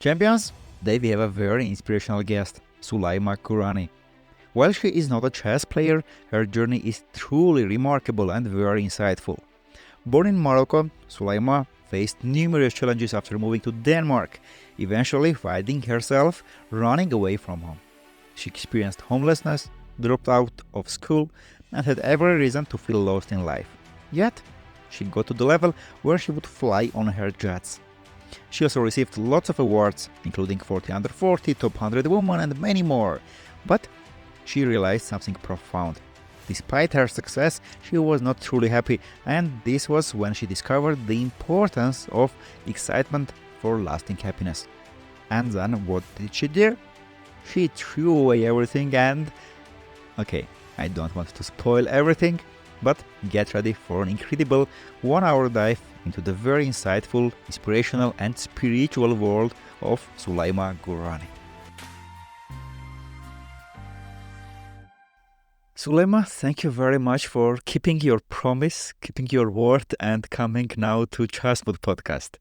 Champions, today we have a very inspirational guest, Soulaima Gourani. While she is not a chess player, her journey is truly remarkable and very insightful. Born in Morocco, Soulaima faced numerous challenges after moving to Denmark, eventually finding herself running away from home. She experienced homelessness, dropped out of school, and had every reason to feel lost in life. Yet, she got to the level where she would fly on her jets. She also received lots of awards, including 40 Under 40, Top 100 Woman, and many more. But she realized something profound. Despite her success, she was not truly happy, and this was when she discovered the importance of excitement for lasting happiness. And then what did she do? She threw away everything and... Okay, I don't want to spoil everything, but get ready for an incredible 1-hour dive into the very insightful, inspirational and spiritual world of Soulaima Gourani. Soulaima, thank you very much for keeping your promise, keeping your word, and coming now to ChessMood podcast.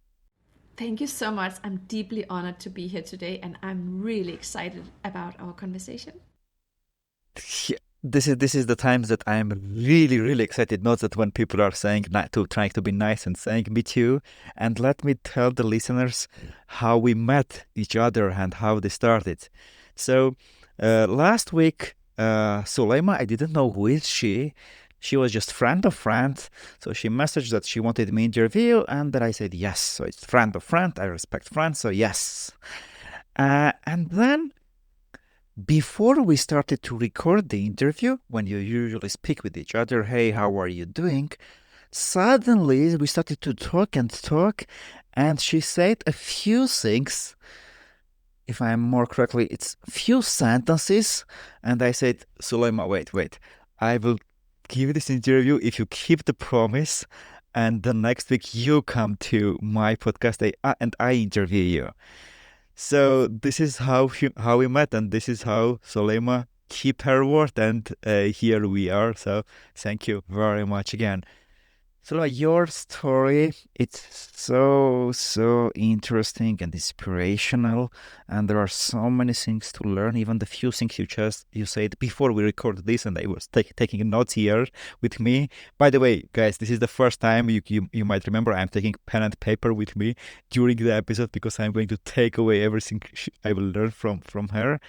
Thank you so much. I'm deeply honored to be here today, and I'm really excited about our conversation. This is the times that I'm really excited. Not that when people are saying trying to be nice and saying me too. And let me tell the listeners how we met each other and how they started. So last week, Soulaima, I didn't know who is she. She was just friend of friend. So she messaged that she wanted me interview, and then I said yes. So it's friend of friend. I respect friends, so yes. And then, before we started to record the interview, when you usually speak with each other, hey, how are you doing? Suddenly, we started to talk, and she said a few things. If I'm more correctly, it's few sentences, and I said, Soulaima, wait, I will give this interview if you keep the promise, and the next week you come to my podcast and I interview you. So this is how we met, and this is how Soulaima keep her word, and here we are. So thank you very much again. Soulaima, your story, it's so interesting and inspirational, and there are so many things to learn. Even the few things you said before we recorded this, and I was taking notes here with me. By the way, guys, this is the first time you might remember I'm taking pen and paper with me during the episode, because I'm going to take away everything I will learn from her.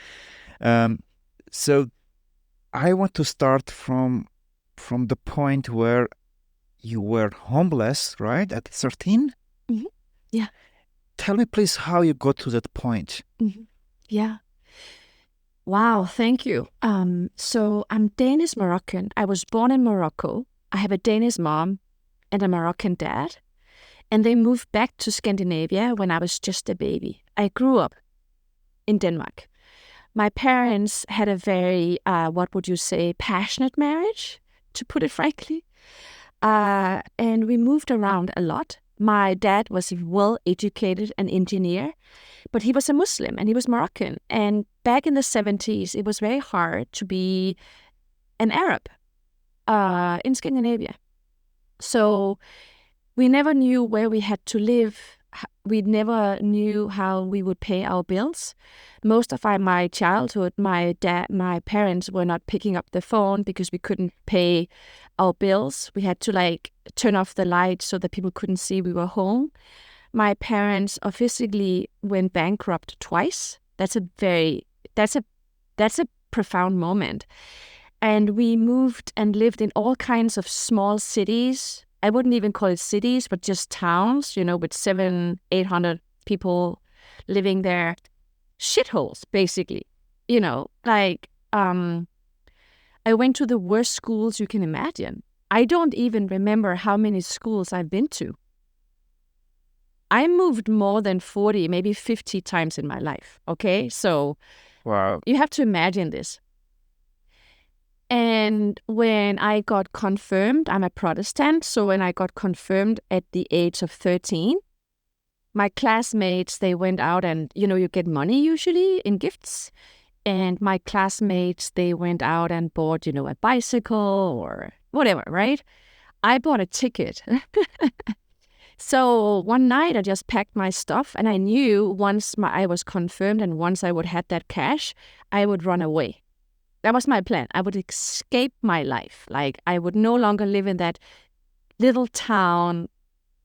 So I want to start from the point where you were homeless, right, at 13? Mm-hmm. Yeah. Tell me, please, how you got to that point. Mm-hmm. Yeah. Wow, thank you. So I'm Danish-Moroccan. I was born in Morocco. I have a Danish mom and a Moroccan dad. And they moved back to Scandinavia when I was just a baby. I grew up in Denmark. My parents had a very, passionate marriage, to put it frankly. And we moved around a lot. My dad was a well-educated an engineer, but he was a Muslim and he was Moroccan. And back in the 70s, it was very hard to be an Arab in Scandinavia. So we never knew where we had to live. We never knew how we would pay our bills. Most of my childhood, my parents were not picking up the phone because we couldn't pay our bills. We had to turn off the lights so that people couldn't see we were home. My parents officially went bankrupt twice. That's a profound moment. And we moved and lived in all kinds of small cities. I wouldn't even call it cities, but just towns, with 700-800 people living there. Shitholes, basically. I went to the worst schools you can imagine. I don't even remember how many schools I've been to. I moved more than 40, maybe 50 times in my life, okay? So wow, you have to imagine this. And when I got confirmed, I'm a Protestant, so when I got confirmed at the age of 13, my classmates, they went out and, you get money usually in gifts. And my classmates, they went out and bought, a bicycle or whatever, right? I bought a ticket So one night I just packed my stuff, and I knew once I was confirmed and once I would have that cash, I would run away. That was my plan. I would escape my life. Like, I would no longer live in that little town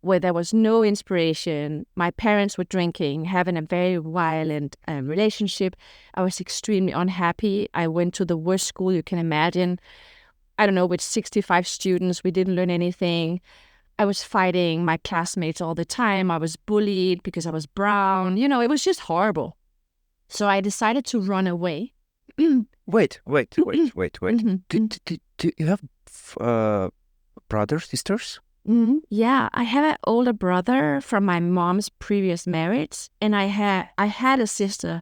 where there was no inspiration. My parents were drinking, having a very violent relationship. I was extremely unhappy. I went to the worst school you can imagine. I don't know, with 65 students. We didn't learn anything. I was fighting my classmates all the time. I was bullied because I was brown. You know, it was just horrible. So I decided to run away. Wait. Mhm. Do you have brothers, sisters? Yeah, I have an older brother from my mom's previous marriage, and I had a sister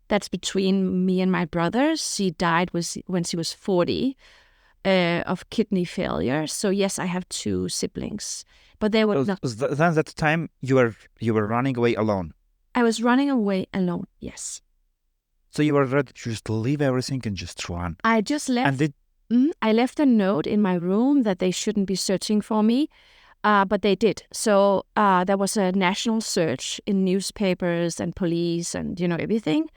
that's between me and my brothers. She died when she was 40 of kidney failure. So yes, I have two siblings, but they were not. Then at the time you were running away alone. I was running away alone. Yes. So you were ready to just leave everything and just run. I just left. And did I left a note in my room that they shouldn't be searching for me, but they did. So there was a national search in newspapers and police and, everything.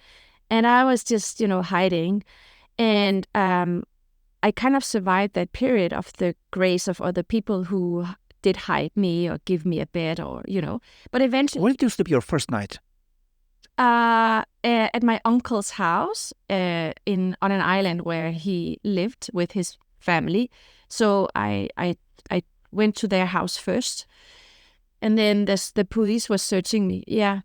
And I was just, hiding. And I kind of survived that period of the grace of other people who did hide me or give me a bed or, But eventually... When did you sleep your first night? At my uncle's house on an island where he lived with his family. So I went to their house first, and then the police was searching me. Yeah.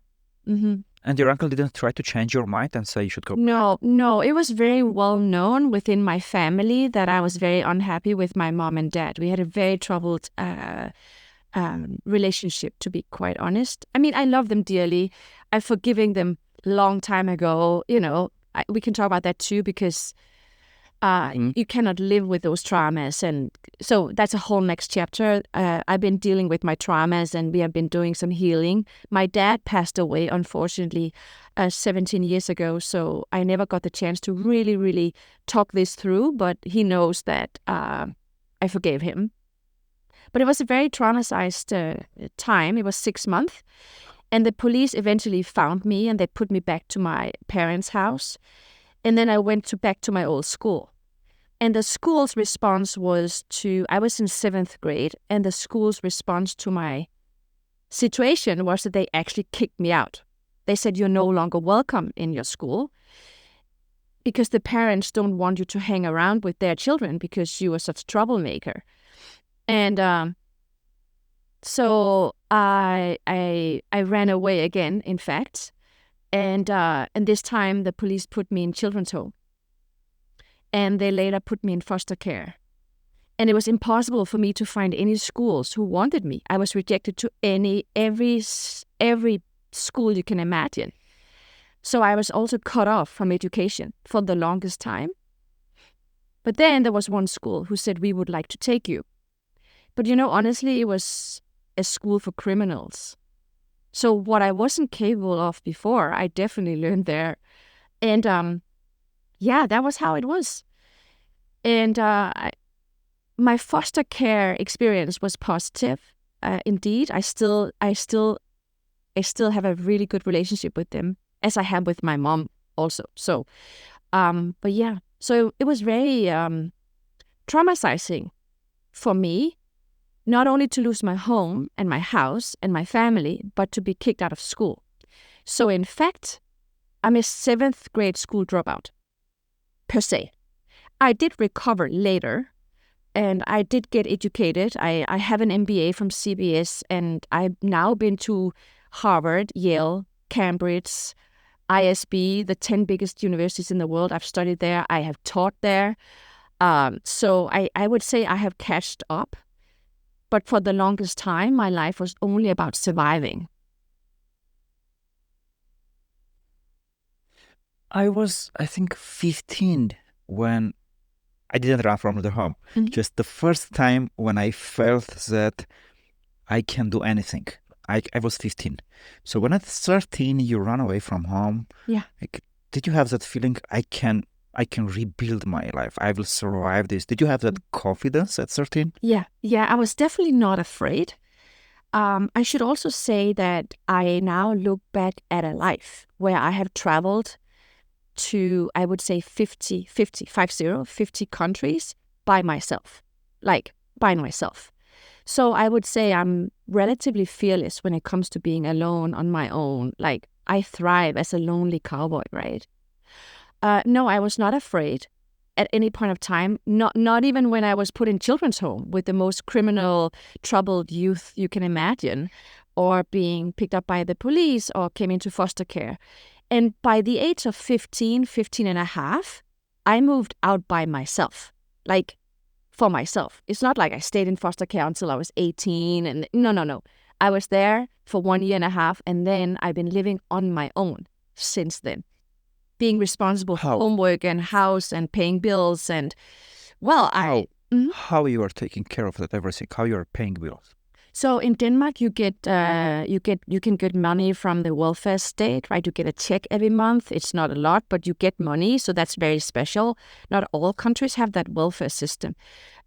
Mm-hmm. And your uncle didn't try to change your mind and say you should go? No. It was very well known within my family that I was very unhappy with my mom and dad. We had a very troubled relationship, to be quite honest. I mean, I love them dearly. I've forgiven them long time ago. We can talk about that too, because you cannot live with those traumas. And so that's a whole next chapter. I've been dealing with my traumas, and we have been doing some healing. My dad passed away, unfortunately, 17 years ago. So I never got the chance to really, really talk this through, but he knows that I forgave him. But it was a very traumatized time. It was 6 months. And the police eventually found me, and they put me back to my parents' house. And then I went back to my old school. And the school's response was I was in 7th grade, and the school's response to my situation was that they actually kicked me out. They said, you're no longer welcome in your school because the parents don't want you to hang around with their children because you are such a troublemaker. And so I ran away again, in fact. And this time the police put me in children's home. And they later put me in foster care. And it was impossible for me to find any schools who wanted me. I was rejected to every school you can imagine. So I was also cut off from education for the longest time. But then there was one school who said, we would like to take you. But honestly, it was a school for criminals. So what I wasn't capable of before, I definitely learned there. And that was how it was. And my foster care experience was positive. Indeed, I still have a really good relationship with them, as I have with my mom also. So, so it was very traumatizing for me. Not only to lose my home and my house and my family, but to be kicked out of school. So in fact, I'm a 7th grade school dropout, per se. I did recover later, and I did get educated. I have an MBA from CBS, and I've now been to Harvard, Yale, Cambridge, ISB, the 10 biggest universities in the world. I've studied there. I have taught there. So I would say I have catched up. But for the longest time, my life was only about surviving. I was, I think, 15 when I didn't run from the home. Mm-hmm. Just the first time when I felt that I can do anything. I was 15. So when at 13 you run away from home, yeah. Did you have that feeling, I can rebuild my life, I will survive this? Did you have that confidence at 13? Yeah, I was definitely not afraid. I should also say that I now look back at a life where I have traveled to, I would say 50 countries by myself, like by myself. So I would say I'm relatively fearless when it comes to being alone on my own. Like I thrive as a lonely cowboy, right? No, I was not afraid at any point of time. Not even when I was put in children's home with the most criminal, troubled youth you can imagine, or being picked up by the police or came into foster care. And by the age of 15 and a half, I moved out by myself, like for myself. It's not like I stayed in foster care until I was 18. And no. I was there for 1 year and a half, and then I've been living on my own since then, being responsible for homework and house and paying bills. And well, how you are taking care of that everything, how you are paying bills. So in Denmark, you can get money from the welfare state, right? You get a check every month. It's not a lot, but you get money, so that's very special. Not all countries have that welfare system,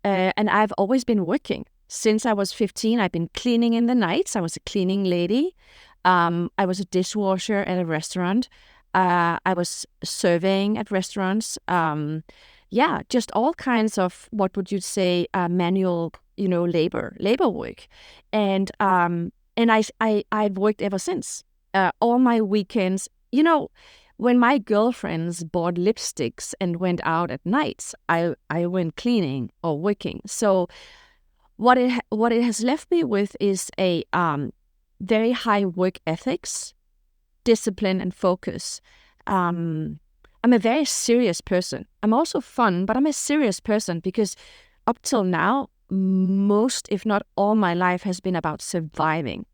and I've always been working since I was 15. I've been cleaning in the nights. I was a cleaning lady. I was a dishwasher at a restaurant. I was serving at restaurants. Just all kinds of, what would you say, manual, labor work. And I've worked ever since. All my weekends, when my girlfriends bought lipsticks and went out at nights, I went cleaning or working. So what it has left me with is a very high work ethics, discipline, and focus. I'm a very serious person. I'm also fun, but I'm a serious person because up till now, most, if not all, my life has been about surviving.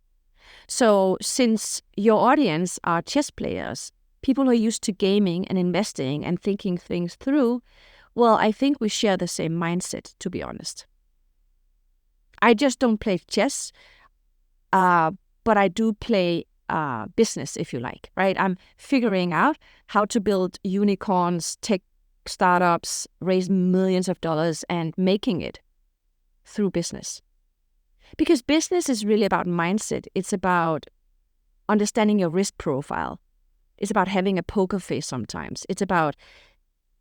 So since your audience are chess players, people who are used to gaming and investing and thinking things through, well, I think we share the same mindset, to be honest. I just don't play chess, but I do play business, if you like, right? I'm figuring out how to build unicorns, tech startups, raise millions of dollars, and making it through business. Because business is really about mindset. It's about understanding your risk profile. It's about having a poker face sometimes. It's about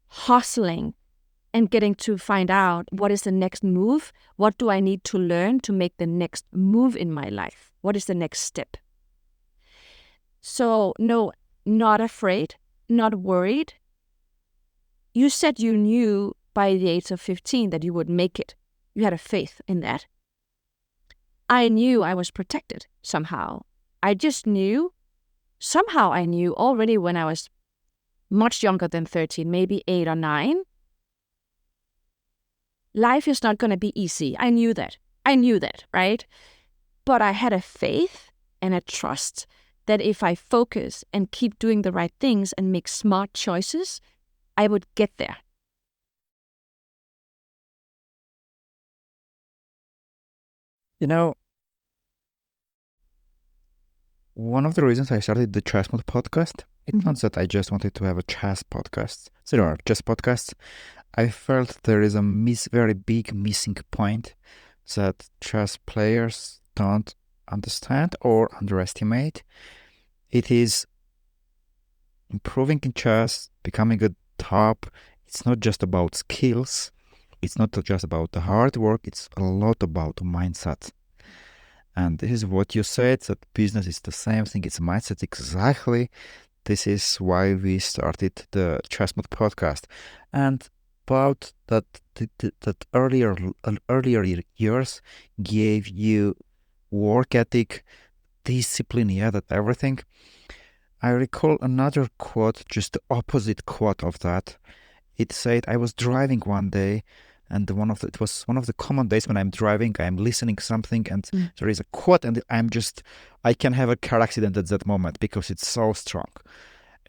hustling and getting to find out what is the next move. What do I need to learn to make the next move in my life? What is the next step? So, no, not afraid, not worried. You said you knew by the age of 15 that you would make it. You had a faith in that. I knew I was protected somehow. I just knew, somehow I knew already when I was much younger than 13, maybe 8 or 9, life is not going to be easy. I knew that, right? But I had a faith and a trust that if I focus and keep doing the right things and make smart choices, I would get there. One of the reasons I started the ChessMood podcast, it's not that I just wanted to have a chess podcast. There are chess podcasts. I felt there is a very big missing point that chess players don't understand or underestimate. It is improving in chess, becoming a top. It's not just about skills. It's not just about the hard work. It's a lot about mindset. And this is what you said, that business is the same thing. It's mindset exactly. This is why we started the ChessMood podcast. And about that earlier years gave you work ethic, discipline, that everything. I recall another quote, just the opposite quote of that. It said, I was driving one day, and it was one of the common days when I'm driving, I'm listening something, and there is a quote, and I can have a car accident at that moment because it's so strong.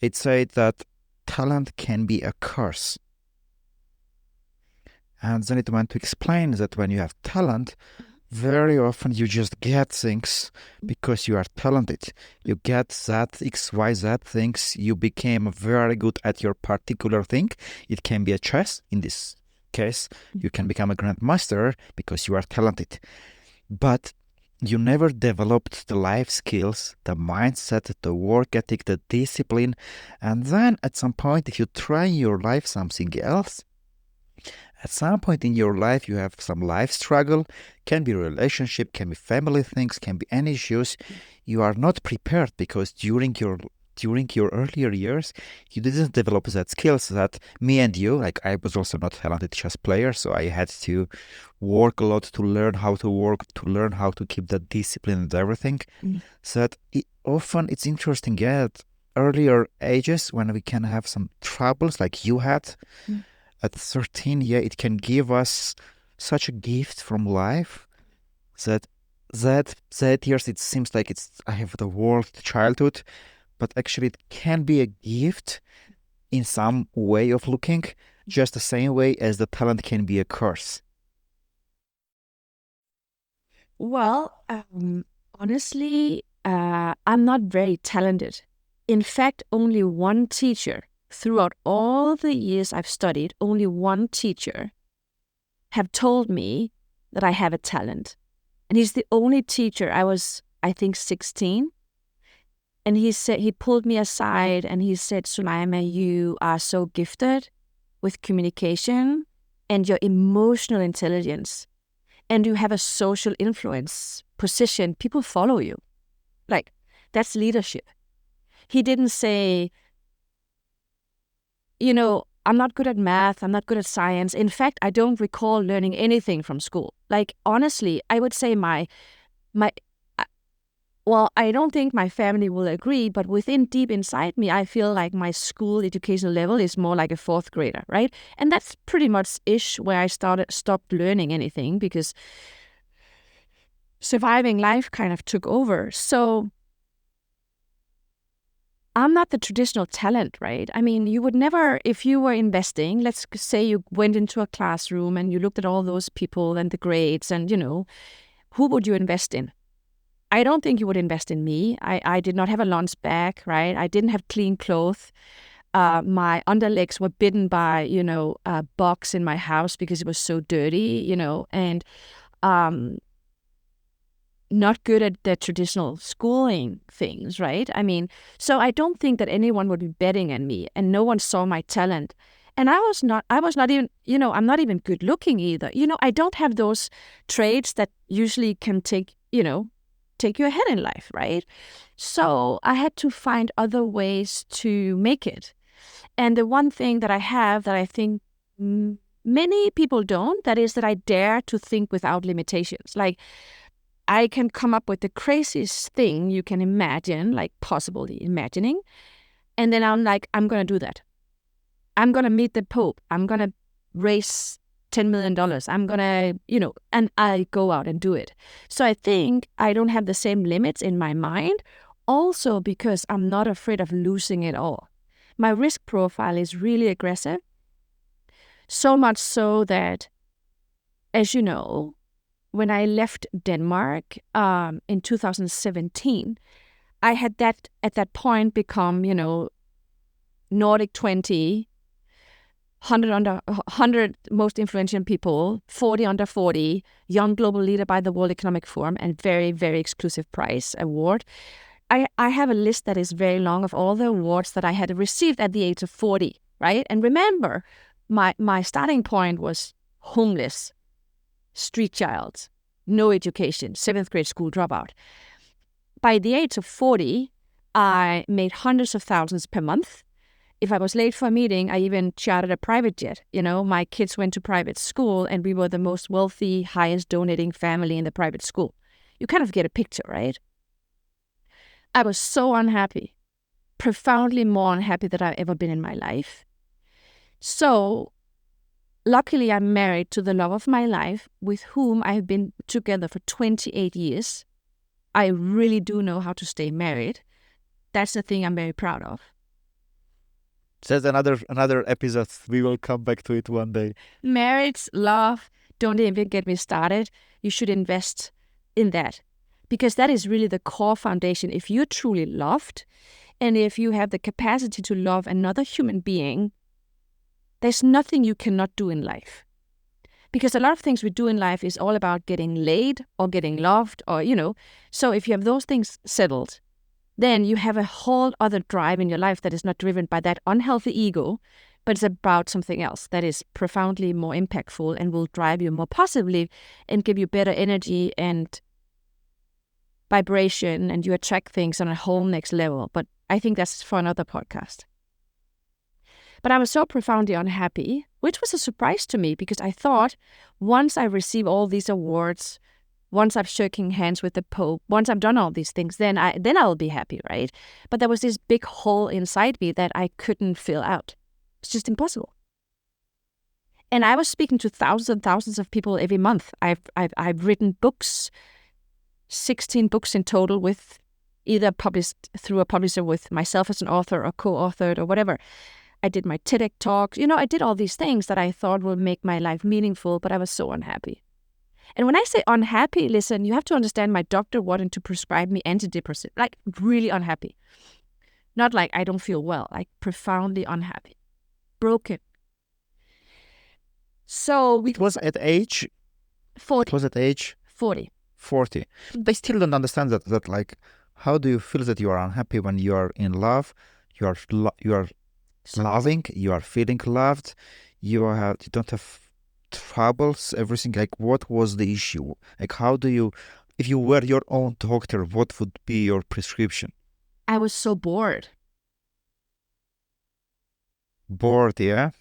It said that talent can be a curse. And then it went to explain that when you have talent, very often you just get things because you are talented. You get that XYZ things. You became very good at your particular thing. It can be a chess. In this case, you can become a grandmaster because you are talented. But you never developed the life skills, the mindset, the work ethic, the discipline. And then at some point, if you try in your life something else, at some point in your life, you have some life struggle, can be relationship, can be family things, can be any issues. You are not prepared because during your earlier years, you didn't develop that skills that me and you, like I was also not talented chess player, so I had to work a lot to learn how to work, to learn how to keep that discipline and everything. So that often it's interesting, yeah, at earlier ages when we can have some troubles like you had at 13, yeah, it can give us such a gift from life that that years it seems like it's I have the worst childhood, but actually it can be a gift in some way of looking, just the same way as the talent can be a curse. Well, honestly, I'm not very talented. In fact, only one teacher throughout all the years I've studied, only one teacher have told me that I have a talent. And he's the only teacher. I was, I think, 16. And he pulled me aside and he said, Soulaima, you are so gifted with communication and your emotional intelligence. And you have a social influence position. People follow you. Like, that's leadership. He didn't say, I'm not good at math, I'm not good at science. In fact, I don't recall learning anything from school. Like, honestly, I would say my, well, I don't think my family will agree, but within deep inside me, I feel like my school educational level is more like a fourth grader, right? And that's pretty much where I stopped learning anything because surviving life kind of took over. So I'm not the traditional talent, right? I mean, you would never, if you were investing, let's say you went into a classroom and you looked at all those people and the grades and, who would you invest in? I don't think you would invest in me. I did not have a lunch bag, right? I didn't have clean clothes. My underlegs were bitten by, bugs in my house because it was so dirty, and not good at the traditional schooling things, right? I mean, so I don't think that anyone would be betting on me, and no one saw my talent. And I was not even, I'm not even good looking either. I don't have those traits that usually can take you ahead in life, right? So I had to find other ways to make it. And the one thing that I have that I think many people don't, that is that I dare to think without limitations. Like, I can come up with the craziest thing you can imagine, like possibly imagining. And then I'm like, I'm going to do that. I'm going to meet the Pope. I'm going to raise $10 million. I'm going to, and I go out and do it. So I think I don't have the same limits in my mind. Also because I'm not afraid of losing it all. My risk profile is really aggressive. So much so that, as you know, when I left Denmark in 2017, I had at that point become, Nordic 20, 100 most influential people, 40 under 40, young global leader by the World Economic Forum, and very, very exclusive prize award. I have a list that is very long of all the awards that I had received at the age of 40, right? And remember, my starting point was homeless, street child, no education, 7th grade school dropout. By the age of 40, I made hundreds of thousands per month. If I was late for a meeting, I even chartered a private jet. My kids went to private school and we were the most wealthy, highest donating family in the private school. You kind of get a picture, right? I was so unhappy, profoundly more unhappy than I've ever been in my life. So luckily, I'm married to the love of my life, with whom I've been together for 28 years. I really do know how to stay married. That's the thing I'm very proud of. That's another episode. We will come back to it one day. Marriage, love, don't even get me started. You should invest in that because that is really the core foundation. If you're truly loved and if you have the capacity to love another human being, there's nothing you cannot do in life. Because a lot of things we do in life is all about getting laid or getting loved or, So if you have those things settled, then you have a whole other drive in your life that is not driven by that unhealthy ego, but it's about something else that is profoundly more impactful and will drive you more positively and give you better energy and vibration, and you attract things on a whole next level. But I think that's for another podcast. But I was so profoundly unhappy, which was a surprise to me because I thought once I receive all these awards, once I'm shaking hands with the Pope, once I've done all these things, then I'll be happy, right? But there was this big hole inside me that I couldn't fill out. It's just impossible. And I was speaking to thousands and thousands of people every month. I've written books, 16 books in total, with either published through a publisher with myself as an author or co-authored or whatever. I did my TEDx talks. I did all these things that I thought would make my life meaningful, but I was so unhappy. And when I say unhappy, listen, you have to understand my doctor wanted to prescribe me antidepressant, like really unhappy. Not like I don't feel well, like profoundly unhappy, broken. So it was at age 40. It was at age 40. 40. They still don't understand that like, how do you feel that you are unhappy when you are in love, you are loving, you are feeling loved, you don't have troubles, everything. Like, what was the issue? Like, how do you, if you were your own doctor, what would be your prescription? I was so bored. Bored, yeah?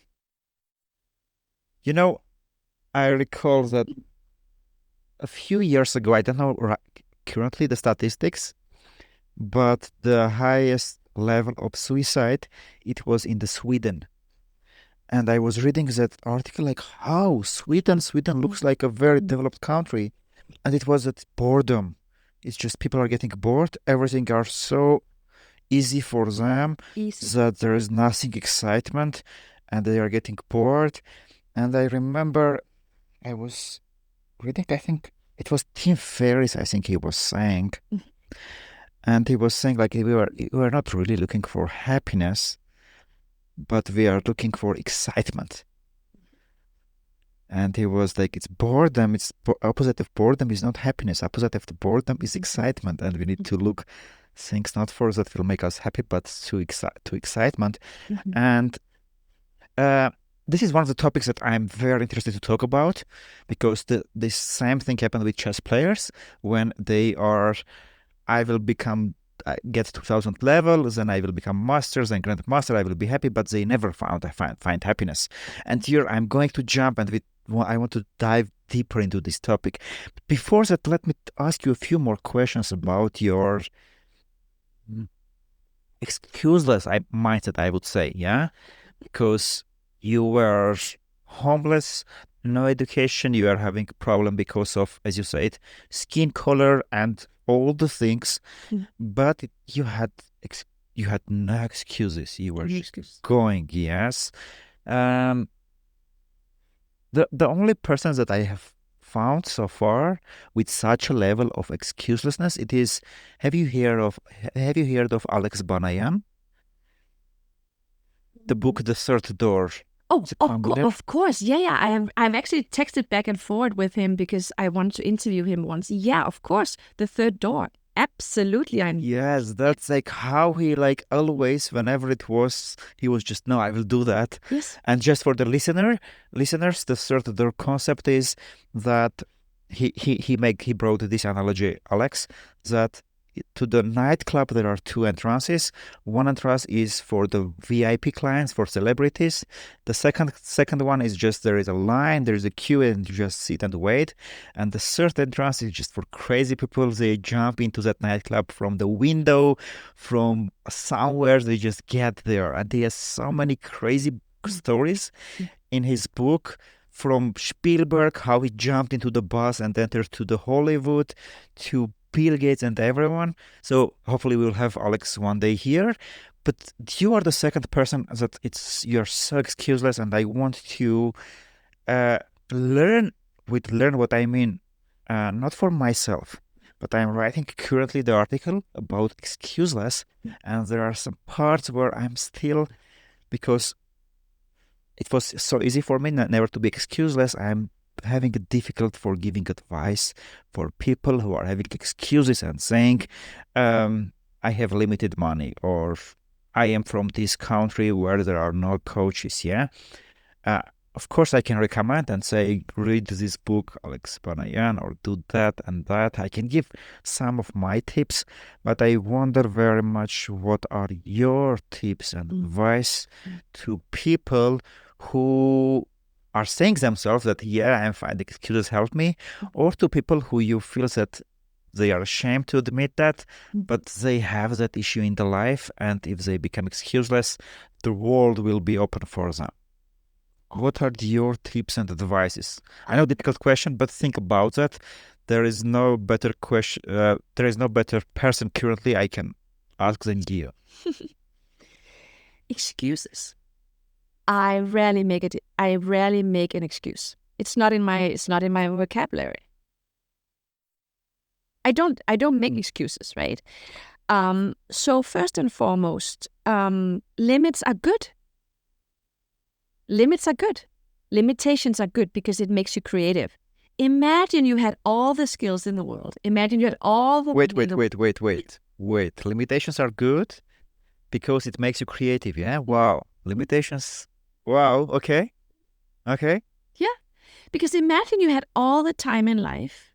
I recall that a few years ago, I don't know currently the statistics, but the highest level of suicide, it was in the Sweden. And I was reading that article, like, how Sweden looks like a very developed country. And it was that boredom. It's just people are getting bored. Everything are so easy for them that there is nothing excitement and they are getting bored. And I remember I was reading, I think it was Tim Ferriss, I think he was saying. And he was saying, like, we were not really looking for happiness, but we are looking for excitement. And he was like, it's boredom. It's opposite of boredom is not happiness. Opposite of the boredom is excitement. And we need to look things not for that will make us happy, but to excitement. And this is one of the topics that I'm very interested to talk about, because the same thing happened with chess players when they are, I will get 2000 levels, then I will become masters and grandmaster, I will be happy, but they never find happiness. And here I'm going to jump and I want to dive deeper into this topic. But before that, let me ask you a few more questions about your excuseless mindset, I would say, yeah? Because you were homeless, no education, you are having a problem because of, as you said, skin color and all the things, but you had no excuses. You were just going, yes. The only person that I have found so far with such a level of excuselessness, it is, have you heard of Alex Banayan? The book The Third Door. Oh, of course. Yeah. I've actually texted back and forward with him because I wanted to interview him once. Yeah, of course. The Third Door. Absolutely. Yes, that's like how he, like, always, whenever it was, he was just, no, I will do that. Yes. And just for the listeners, the Third Door concept is that he brought this analogy, Alex, that to the nightclub there are two entrances. One entrance is for the VIP clients, for celebrities. The second one is just, there is a line, there is a queue, and you just sit and wait. And the third entrance is just for crazy people. They jump into that nightclub from the window, from somewhere. They just get there, and he has so many crazy stories in his book. From Spielberg, how he jumped into the bus and entered to the Hollywood, to Bill Gates and everyone. So hopefully we'll have Alex one day here. But you are the second person that you're so excuseless, and I want to learn what I mean, not for myself, but I'm writing currently the article about excuseless, and there are some parts where I'm still, because it was so easy for me never to be excuseless, I'm having a difficult for giving advice for people who are having excuses and saying, I have limited money, or I am from this country where there are no coaches, yeah? Uh, of course, I can recommend and say, read this book, Alex Banayan, or do that and that. I can give some of my tips, but I wonder very much what are your tips and advice to people who are saying themselves that, yeah, I'm fine, the excuses help me, or to people who you feel that they are ashamed to admit that, but they have that issue in their life, and if they become excuseless, the world will be open for them. What are your tips and advices? I know difficult question, but think about that. There is no better question. There is no better person currently I can ask than you. Excuses. I rarely make it. I rarely make an excuse. It's not in my. It's not in my vocabulary. I don't make excuses, right? So first and foremost, limits are good. Limits are good. Limitations are good because it makes you creative. Imagine you had all the skills in the world. Imagine you had all the... Wait. Limitations are good because it makes you creative, yeah? Wow. Limitations... Wow, okay. Yeah, because imagine you had all the time in life.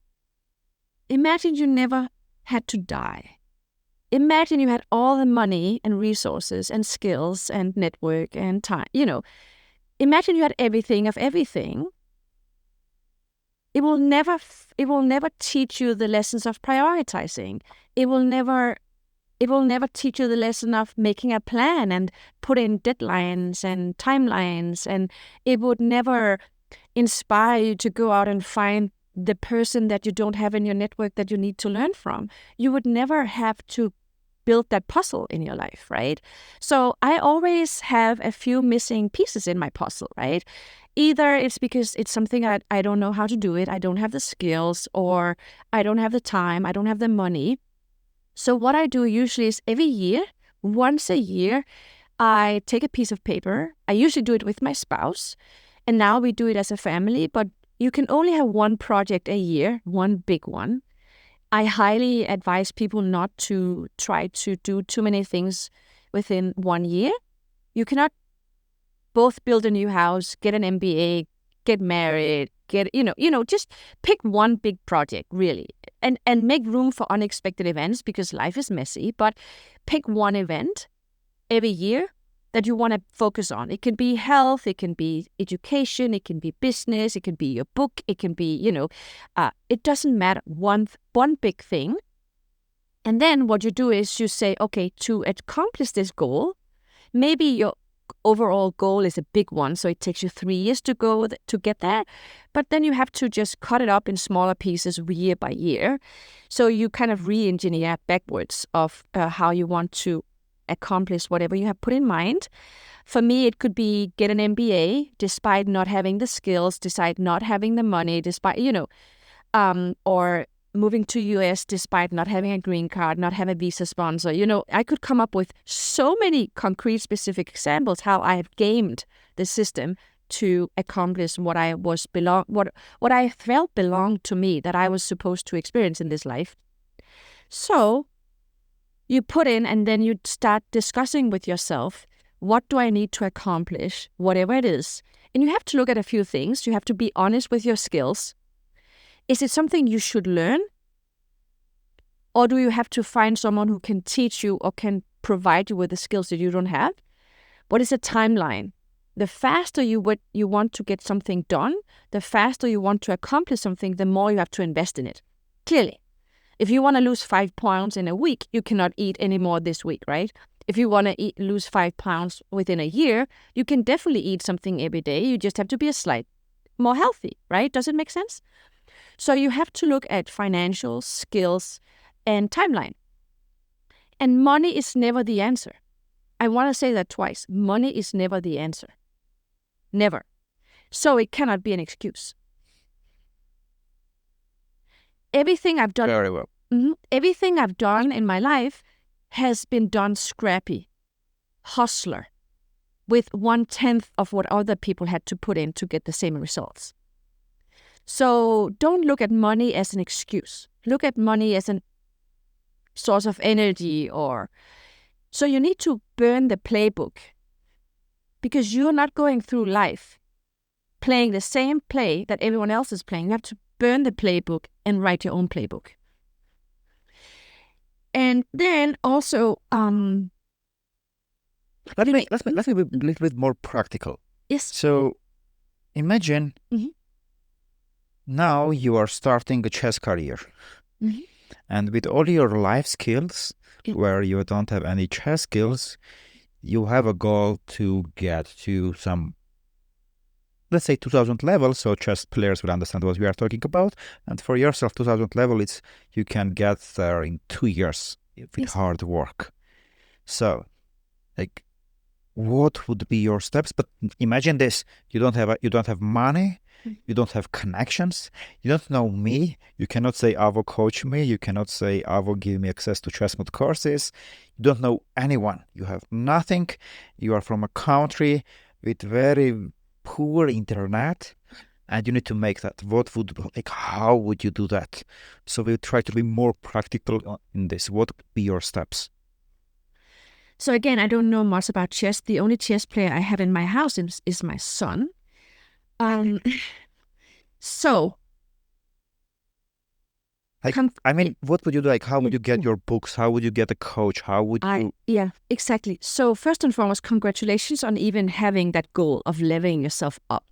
Imagine you never had to die. Imagine you had all the money and resources and skills and network and time, Imagine you had everything of everything. It will never teach you the lessons of prioritizing. It will never teach you the lesson of making a plan and put in deadlines and timelines. And it would never inspire you to go out and find the person that you don't have in your network that you need to learn from. You would never have to build that puzzle in your life, right? So I always have a few missing pieces in my puzzle, right? Either it's because it's something I don't know how to do it, I don't have the skills, or I don't have the time, I don't have the money. So what I do usually is every year, once a year, I take a piece of paper. I usually do it with my spouse, and now we do it as a family, but you can only have one project a year, one big one. I highly advise people not to try to do too many things within 1 year. You cannot both build a new house, get an MBA, get married, just pick one big project, really, and make room for unexpected events because life is messy, but pick one event every year that you want to focus on. It can be health, it can be education, it can be business, it can be your book, it can be, it doesn't matter, one big thing. And then what you do is you say, okay, to accomplish this goal, maybe your overall goal is a big one, so it takes you 3 years to get there, but then you have to just cut it up in smaller pieces year by year. So you kind of re-engineer backwards of how you want to accomplish whatever you have put in mind. For me, it could be get an MBA despite not having the skills, despite not having the money, despite, or moving to US despite not having a green card, not having a visa sponsor. I could come up with so many concrete, specific examples how I have gamed the system to accomplish what I felt belonged to me, that I was supposed to experience in this life. So you put in, and then you start discussing with yourself, what do I need to accomplish, whatever it is? And you have to look at a few things. You have to be honest with your skills. Is it something you should learn? Or do you have to find someone who can teach you or can provide you with the skills that you don't have? What is the timeline? The faster you want to get something done, the faster you want to accomplish something, the more you have to invest in it. Clearly. If you want to lose 5 pounds in a week, you cannot eat any more this week, right? If you want to lose 5 pounds within a year, you can definitely eat something every day. You just have to be a slight more healthy, right? Does it make sense? So you have to look at financial, skills, and timeline. And money is never the answer. I want to say that twice. Money is never the answer. Never. So it cannot be an excuse. Everything I've done... Very well. Everything I've done in my life has been done scrappy, hustler, with 1/10 of what other people had to put in to get the same results. So don't look at money as an excuse. Look at money as a source of energy. So you need to burn the playbook, because you're not going through life playing the same play that everyone else is playing. You have to burn the playbook and write your own playbook. And then also, Let me be a little bit more practical. yes. So imagine now you are starting a chess career. And with all your life skills, where you don't have any chess skills, you have a goal to get to some, let's say 2000 level, so chess players will understand what we are talking about. And for yourself, 2000 level, it's you can get there in 2 years with hard work. So, like, what would be your steps? But imagine this: you don't have money, you don't have connections, you don't know me. You cannot say Avo coach me. You cannot say Avo give me access to ChessMood courses. You don't know anyone. You have nothing. You are from a country with very poor internet, and you need to make that. How would you do that? So we'll try to be more practical in this. What would be your steps? So again, I don't know much about chess. The only chess player I have in my house is my son. So, what would you do? Like, how would you get your books? How would you get a coach? How would you? Yeah, exactly. So first and foremost, congratulations on even having that goal of leveling yourself up.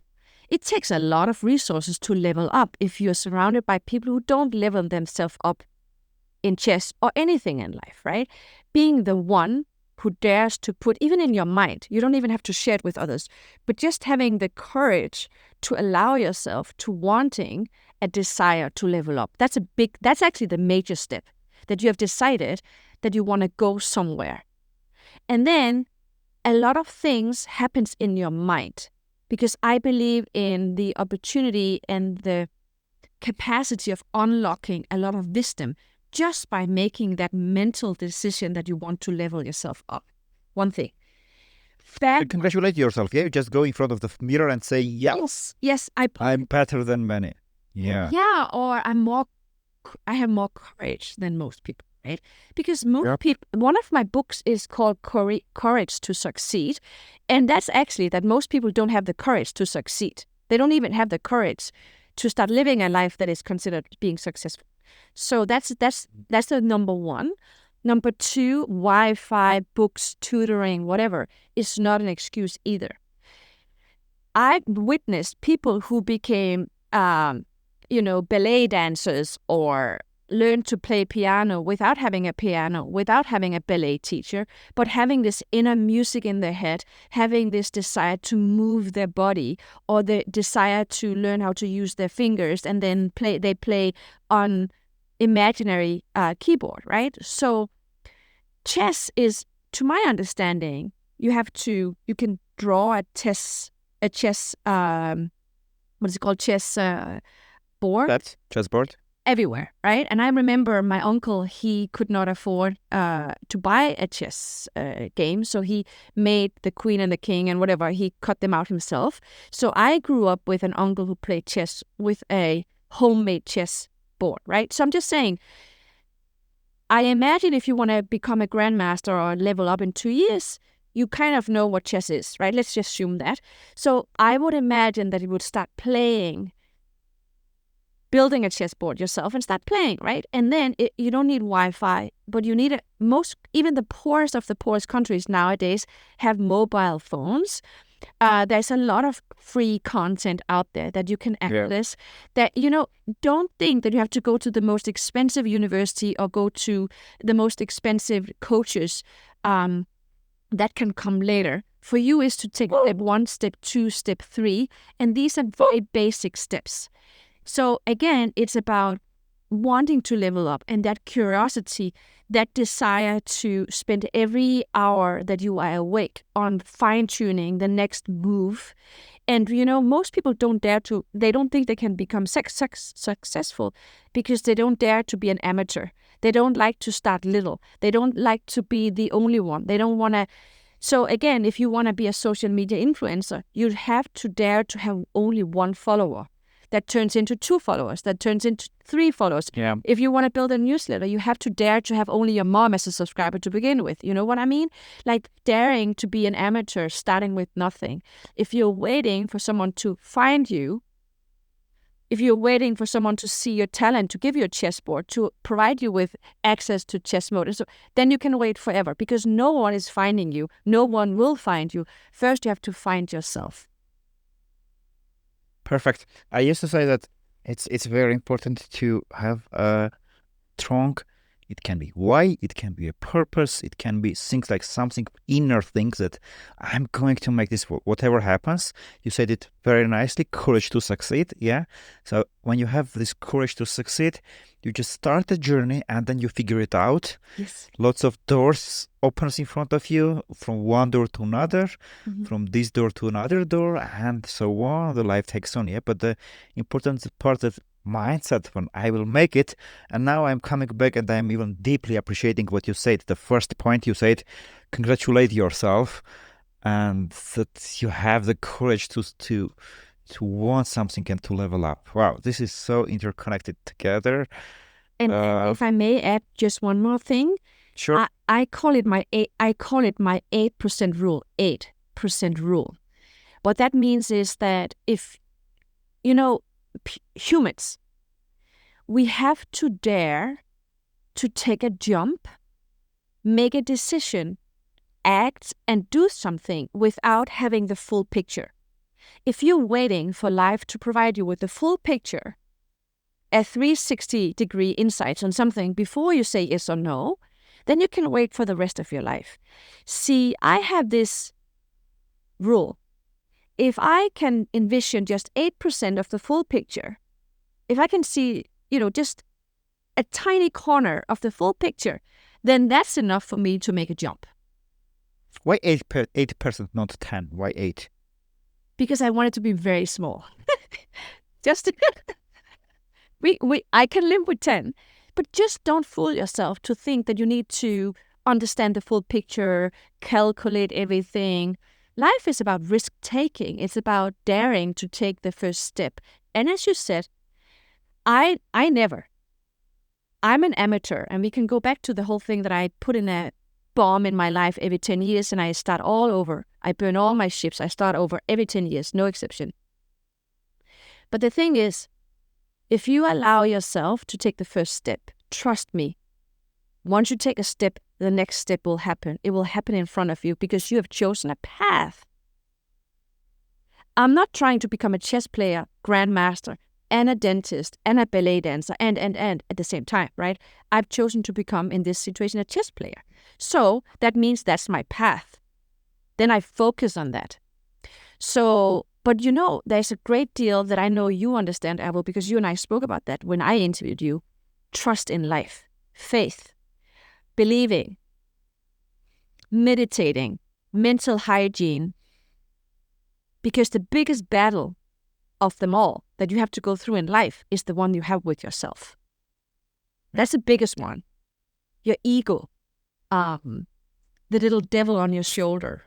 It takes a lot of resources to level up if you're surrounded by people who don't level themselves up in chess or anything in life, right? Being the one who dares to put, even in your mind, you don't even have to share it with others, but just having the courage to allow yourself to wanting a desire to level up. That's actually the major step, that you have decided that you want to go somewhere. And then a lot of things happens in your mind, because I believe in the opportunity and the capacity of unlocking a lot of wisdom just by making that mental decision that you want to level yourself up. One thing. Congratulate yourself. Yeah, you just go in front of the mirror and say, yes, I'm better than many. Yeah. Yeah, or I have more courage than most people, right? Because most people, one of my books is called Courage to Succeed. And that's actually that most people don't have the courage to succeed. They don't even have the courage to start living a life that is considered being successful. So that's the number one. Number two, Wi-Fi, books, tutoring, whatever, is not an excuse either. I've witnessed people who became, ballet dancers or learned to play piano without having a piano, without having a ballet teacher, but having this inner music in their head, having this desire to move their body or the desire to learn how to use their fingers, and then they play on imaginary keyboard, right? So chess is, to my understanding, you can draw a chess board. That's chessboard. Everywhere, right? And I remember my uncle, he could not afford to buy a chess game, so he made the queen and the king and whatever, he cut them out himself. So I grew up with an uncle who played chess with a homemade chess board, right? So I'm just saying, I imagine if you want to become a grandmaster or level up in 2 years, you kind of know what chess is, right? Let's just assume that. So I would imagine that you would start building a chessboard yourself and start playing, right? And then you don't need Wi-Fi, but you need even the poorest of the poorest countries nowadays have mobile phones. There's a lot of free content out there that you can access. That, don't think that you have to go to the most expensive university or go to the most expensive coaches. That can come later. For you is to take step 1, step 2, step 3, and these are very basic steps. So again, it's about wanting to level up and that curiosity, that desire to spend every hour that you are awake on fine-tuning the next move. And, most people they don't think they can become successful because they don't dare to be an amateur. They don't like to start little. They don't like to be the only one. They don't want to. So again, if you want to be a social media influencer, you have to dare to have only one follower. that turns into 2 followers, that turns into 3 followers. Yeah. If you want to build a newsletter, you have to dare to have only your mom as a subscriber to begin with. You know what I mean? Like daring to be an amateur, starting with nothing. If you're waiting for someone to find you, if you're waiting for someone to see your talent, to give you a chessboard, to provide you with access to ChessMood, and so, then you can wait forever because no one is finding you. No one will find you. First, you have to find yourself. Perfect. I used to say that it's very important to have a strong, it can be why, it can be a purpose, it can be things like something inner things that I'm going to make this whatever happens. You said it very nicely, courage to succeed. Yeah. So when you have this courage to succeed, you just start the journey and then you figure it out. Yes. Lots of doors opens in front of you, from one door to another, from this door to another door, and so on. The life takes on. Yeah. But the important part of mindset when I will make it, and now I'm coming back and I'm even deeply appreciating what you said. The first point you said, congratulate yourself, and that you have the courage to want something and to level up. Wow, this is so interconnected together. And if I may add just one more thing, sure. I call it my 8% rule. 8% rule. What that means is that if humans, we have to dare to take a jump, make a decision, act and do something without having the full picture. If you're waiting for life to provide you with the full picture, a 360-degree insights on something before you say yes or no, then you can wait for the rest of your life. See, I have this rule. If I can envision just 8% of the full picture, if I can see, just a tiny corner of the full picture, then that's enough for me to make a jump. Why 8%, not 10? Why 8? Because I want it to be very small. Just I can live with 10, but just don't fool yourself to think that you need to understand the full picture, calculate everything. Life is about risk-taking. It's about daring to take the first step. And as you said, I'm an amateur, and we can go back to the whole thing that I put in a bomb in my life every 10 years and I start all over. I burn all my ships. I start over every 10 years, no exception. But the thing is, if you allow yourself to take the first step, trust me, once you take a step, the next step will happen. It will happen in front of you because you have chosen a path. I'm not trying to become a chess player, grandmaster, and a dentist, and a ballet dancer, and at the same time, right? I've chosen to become, in this situation, a chess player. So that means that's my path. Then I focus on that. So, but there's a great deal that I know you understand, Abel, because you and I spoke about that when I interviewed you. Trust in life, faith, believing, meditating, mental hygiene. Because the biggest battle of them all that you have to go through in life is the one you have with yourself. That's the biggest one. Your ego, the little devil on your shoulder,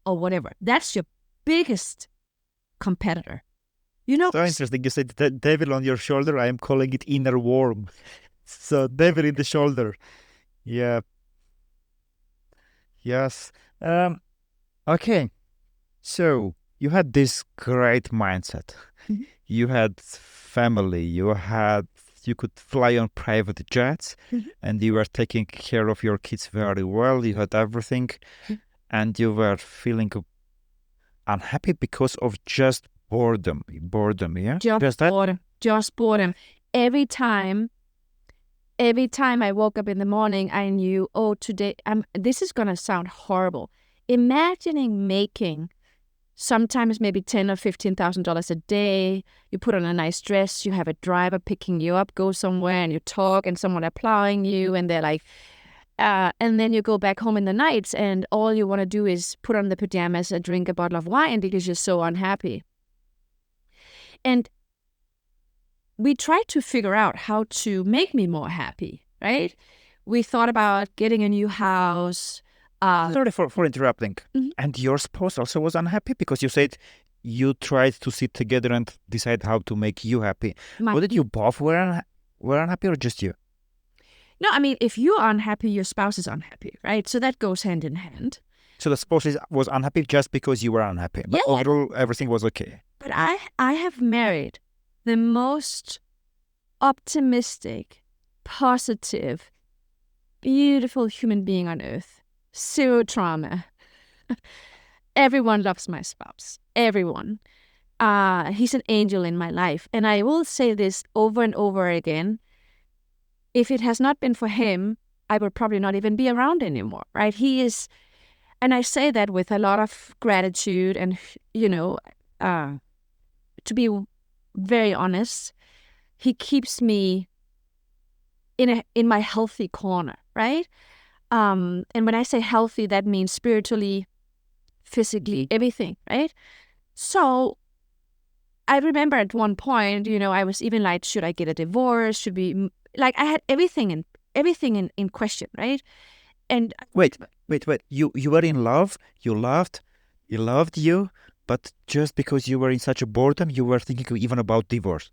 or whatever. That's your biggest competitor. So interesting. You said the devil on your shoulder. I am calling it inner worm. So devil in the shoulder. Yeah. Yes. Okay. So you had this great mindset. Mm-hmm. You had family. You could fly on private jets, and you were taking care of your kids very well. You had everything, and you were feeling unhappy because of just boredom. Boredom, yeah. Just boredom. Every time I woke up in the morning, I knew, today this is gonna sound horrible. Imagining making sometimes maybe $10,000 or $15,000 a day. You put on a nice dress, you have a driver picking you up, go somewhere, and you talk, and someone applying you, and they're like, and then you go back home in the night, and all you want to do is put on the pajamas and drink a bottle of wine because you're so unhappy. And we tried to figure out how to make me more happy, right? We thought about getting a new house. Sorry for interrupting. And your spouse also was unhappy because you said you tried to sit together and decide how to make you happy. Was it you both were unhappy or just you? No, I mean, if you're unhappy, your spouse is unhappy, right? So that goes hand in hand. So the spouse was unhappy just because you were unhappy, but overall everything was okay. But I have married the most optimistic, positive, beautiful human being on earth. Zero trauma. Everyone loves my spouse. Everyone. He's an angel in my life. And I will say this over and over again. If it has not been for him, I would probably not even be around anymore, right? He is, and I say that with a lot of gratitude and, to be very honest, he keeps me in my healthy corner, right? And when I say healthy, that means spiritually, physically, everything, right? So I remember at one point, I was even like, should I get a divorce? Should we, like, I had everything in question, right? And wait. You were in love, you loved, you, but just because you were in such a boredom, you were thinking even about divorce.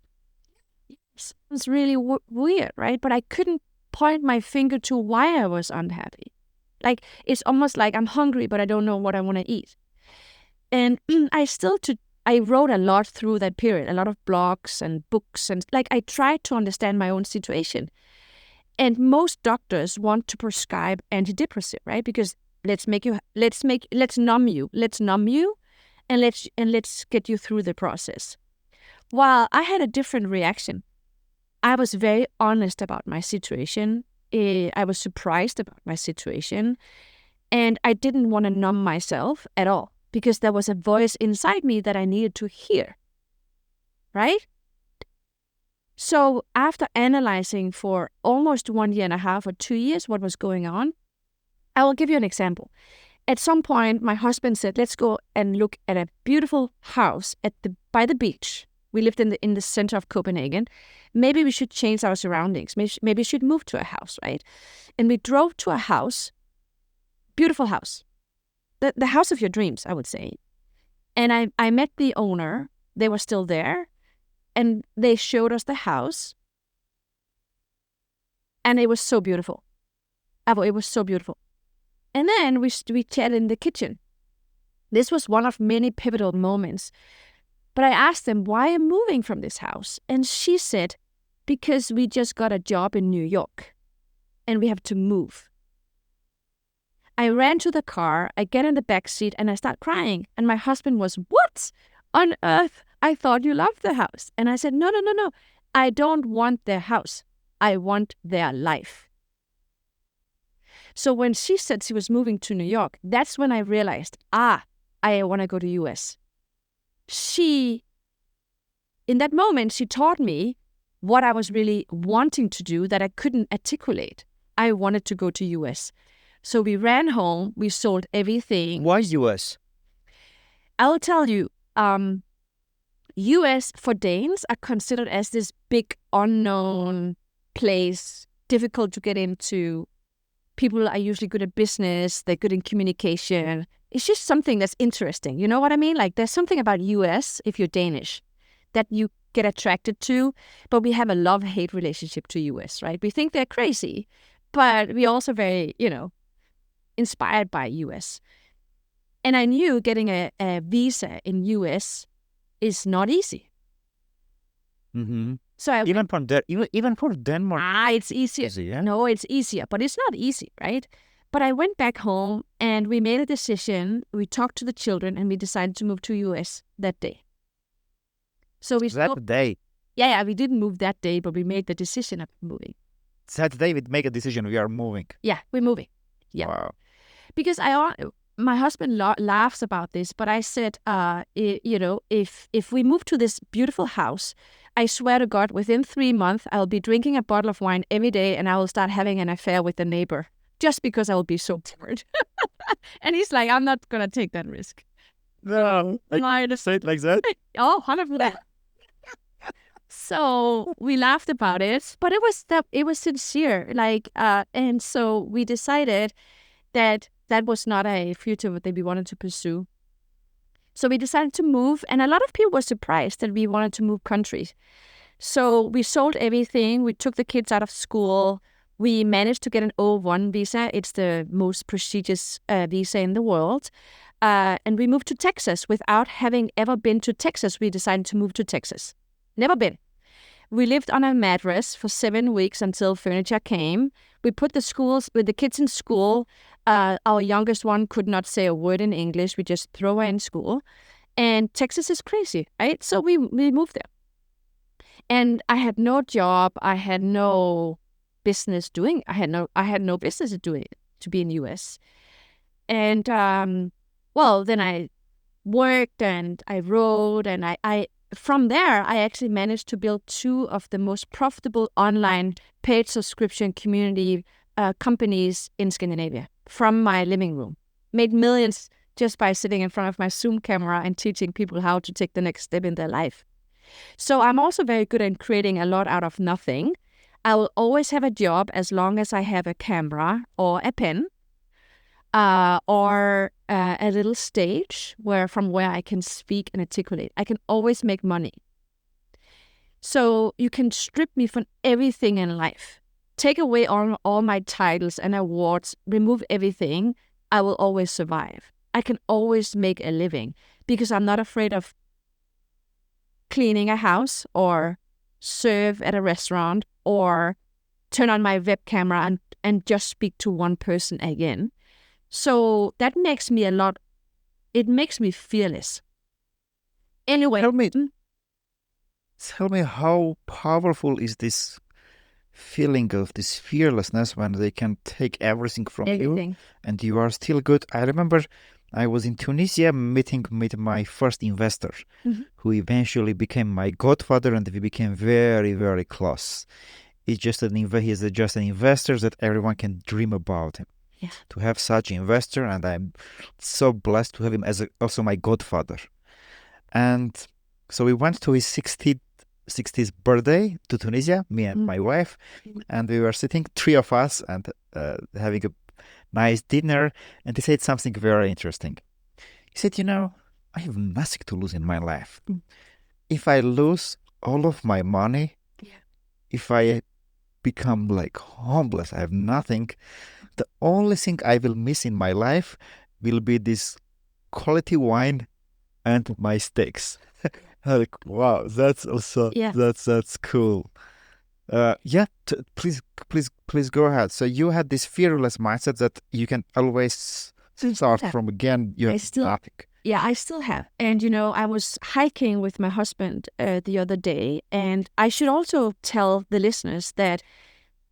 It was really weird, right? But I couldn't point my finger to why I was unhappy. Like, it's almost like I'm hungry, but I don't know what I want to eat. And I wrote a lot through that period, a lot of blogs and books, and like I tried to understand my own situation. And most doctors want to prescribe antidepressive, right? Because let's numb you, and let's get you through the process. While I had a different reaction. I was very honest about my situation. I was surprised about my situation, and I didn't want to numb myself at all because there was a voice inside me that I needed to hear, right? So after analyzing for almost 1.5 years or 2 years what was going on, I will give you an example. At some point, my husband said, let's go and look at a beautiful house by the beach. We lived in the center of Copenhagen. Maybe we should change our surroundings. Maybe we should move to a house, right? And we drove to a house, beautiful house, the house of your dreams, I would say. And I met the owner. They were still there. And they showed us the house. And it was so beautiful. It was so beautiful. And then we chatted in the kitchen. This was one of many pivotal moments. But I asked them, why am I moving from this house? And she said, because we just got a job in New York and we have to move. I ran to the car, I get in the back seat and I start crying. And my husband was, what on earth? I thought you loved the house. And I said, no. I don't want their house. I want their life. So when she said she was moving to New York, that's when I realized, I want to go to US. In that moment, she taught me what I was really wanting to do that I couldn't articulate. I wanted to go to US. So we ran home, we sold everything. Why US? I'll tell you, US for Danes are considered as this big unknown place, difficult to get into. People are usually good at business, they're good in communication. It's just something that's interesting. You know what I mean? Like there's something about US, if you're Danish, that you get attracted to, but we have a love-hate relationship to US, right? We think they're crazy, but we're also very, inspired by US. And I knew getting a visa in US is not easy. Mm-hmm. So even for Denmark, it's easier. Easy, yeah? No, it's easier, but it's not easy, right? But I went back home and we made a decision. We talked to the children and we decided to move to US that day. So that day. Yeah, we didn't move that day, but we made the decision of moving. That day we make a decision. We are moving. Yeah, we're moving. Yeah. Wow. Because my husband laughs about this, but I said, if we move to this beautiful house, I swear to God, within 3 months, I'll be drinking a bottle of wine every day and I will start having an affair with the neighbor just because I will be so bored. And he's like, I'm not going to take that risk. No, I just say it like that. Oh, 100%. So we laughed about it, but it was sincere. And so we decided that was not a future that we wanted to pursue. So we decided to move, and a lot of people were surprised that we wanted to move countries. So we sold everything. We took the kids out of school. We managed to get an O1 visa. It's the most prestigious visa in the world. And we moved to Texas without having ever been to Texas. We decided to move to Texas. Never been. We lived on a mattress for 7 weeks until furniture came. We put the kids in school. Our youngest one could not say a word in English. We just throw her in school. And Texas is crazy, right? So we moved there. And I had no job. I had no business doing. I had no business doing it, to be in the US. And then I worked and I wrote, and I from there I actually managed to build 2 of the most profitable online paid subscription community companies in Scandinavia from my living room. Made millions just by sitting in front of my Zoom camera and teaching people how to take the next step in their life. So I'm also very good at creating a lot out of nothing. I will always have a job as long as I have a camera or a pen, or a little stage from where I can speak and articulate. I can always make money. So you can strip me from everything in life. Take away all my titles and awards, remove everything, I will always survive. I can always make a living because I'm not afraid of cleaning a house or serve at a restaurant or turn on my web camera and just speak to one person again. So that makes me it makes me fearless. Anyway. Tell me how powerful is this feeling of this fearlessness when they can take everything from you and you are still good. I remember I was in Tunisia meeting with my first investor, who eventually became my godfather, and we became very, very close. He's just an investor that everyone can dream about him. Yeah. To have such an investor, and I'm so blessed to have him as also my godfather. And so we went to his 60th birthday to Tunisia, me and my wife, and we were sitting, 3 of us, and having a nice dinner, and he said something very interesting. He said, I have nothing to lose in my life. If I lose all of my money, if I become like homeless, I have nothing, the only thing I will miss in my life will be this quality wine and my steaks. Like, wow, that's also, that's cool. Please go ahead. So you had this fearless mindset that you can always start from again. You have nothing. Yeah, I still have. And, I was hiking with my husband the other day, and I should also tell the listeners that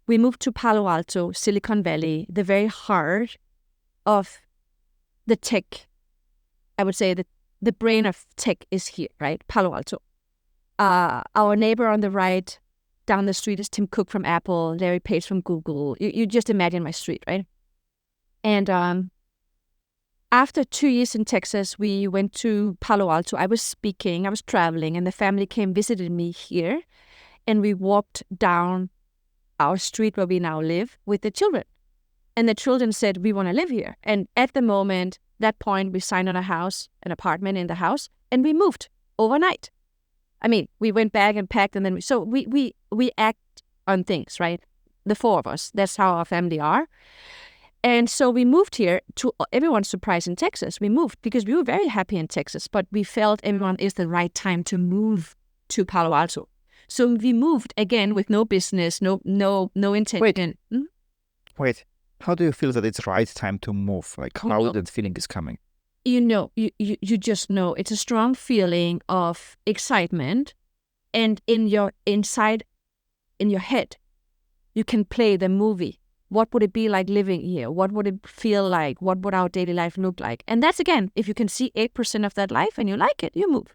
we moved to Palo Alto, Silicon Valley, the very heart of the tech. I would say that the brain of tech is here, right? Palo Alto. Our neighbor on the right, down the street, is Tim Cook from Apple, Larry Page from Google. You just imagine my street, right? And after 2 years in Texas, we went to Palo Alto. I was traveling, and the family came visited me here, and we walked down our street where we now live with the children. And the children said, we want to live here. And at that point, we signed on an apartment in the house, and we moved overnight. I mean, we went back and packed, and then we act on things, right? The 4 of us. That's how our family are. And so we moved here, to everyone's surprise, in Texas. We moved because we were very happy in Texas, but we felt everyone is the right time to move to Palo Alto. So we moved again with no business, no intention. Wait, how do you feel that it's right time to move? Like, how that feeling is coming? You just know. It's a strong feeling of excitement, and inside your head, you can play the movie. What would it be like living here? What would it feel like? What would our daily life look like? And that's, again, if you can see 8% of that life and you like it, you move.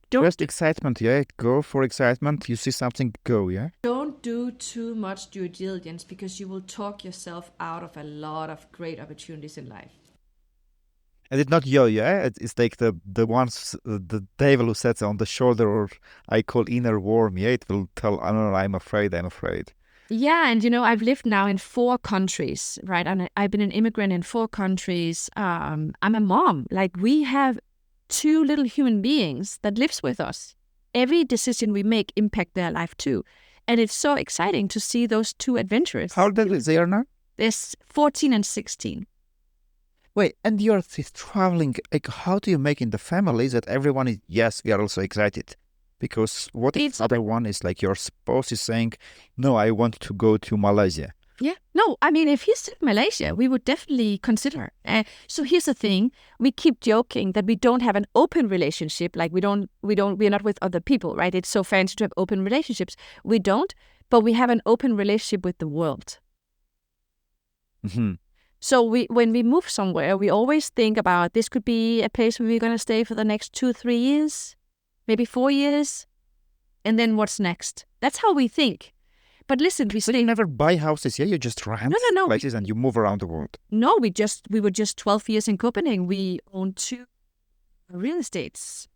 Just excitement, yeah? Go for excitement. You see something, go, yeah? Don't do too much due diligence, because you will talk yourself out of a lot of great opportunities in life. And it's not yo, yeah? It's like the ones, the devil who sits on the shoulder, or I call inner worm, yeah? It will tell, I'm afraid. Yeah, and I've lived now in 4 countries, right? And I've been an immigrant in 4 countries. I'm a mom. Like, we have 2 little human beings that lives with us. Every decision we make impact their life too. And it's so exciting to see those 2 adventurers. How old are they now? There's 14 and 16. Wait, and you're traveling. Like, how do you make in the family that everyone is, yes, we are also excited? Because what if the other one is like your spouse is saying, no, I want to go to Malaysia? Yeah. No, I mean, if he's in Malaysia, we would definitely consider. So here's the thing. We keep joking that we don't have an open relationship. Like, we're not with other people, right? It's so fancy to have open relationships. We don't, but we have an open relationship with the world. Mm-hmm. So when we move somewhere, we always think about this could be a place where we're going to stay for the next 2-3 years, maybe 4 years. And then what's next? That's how we think. But listen, So you never buy houses, yeah? You just rent places and you move around the world. No, we were just 12 years in Copenhagen. We owned 2 real estates.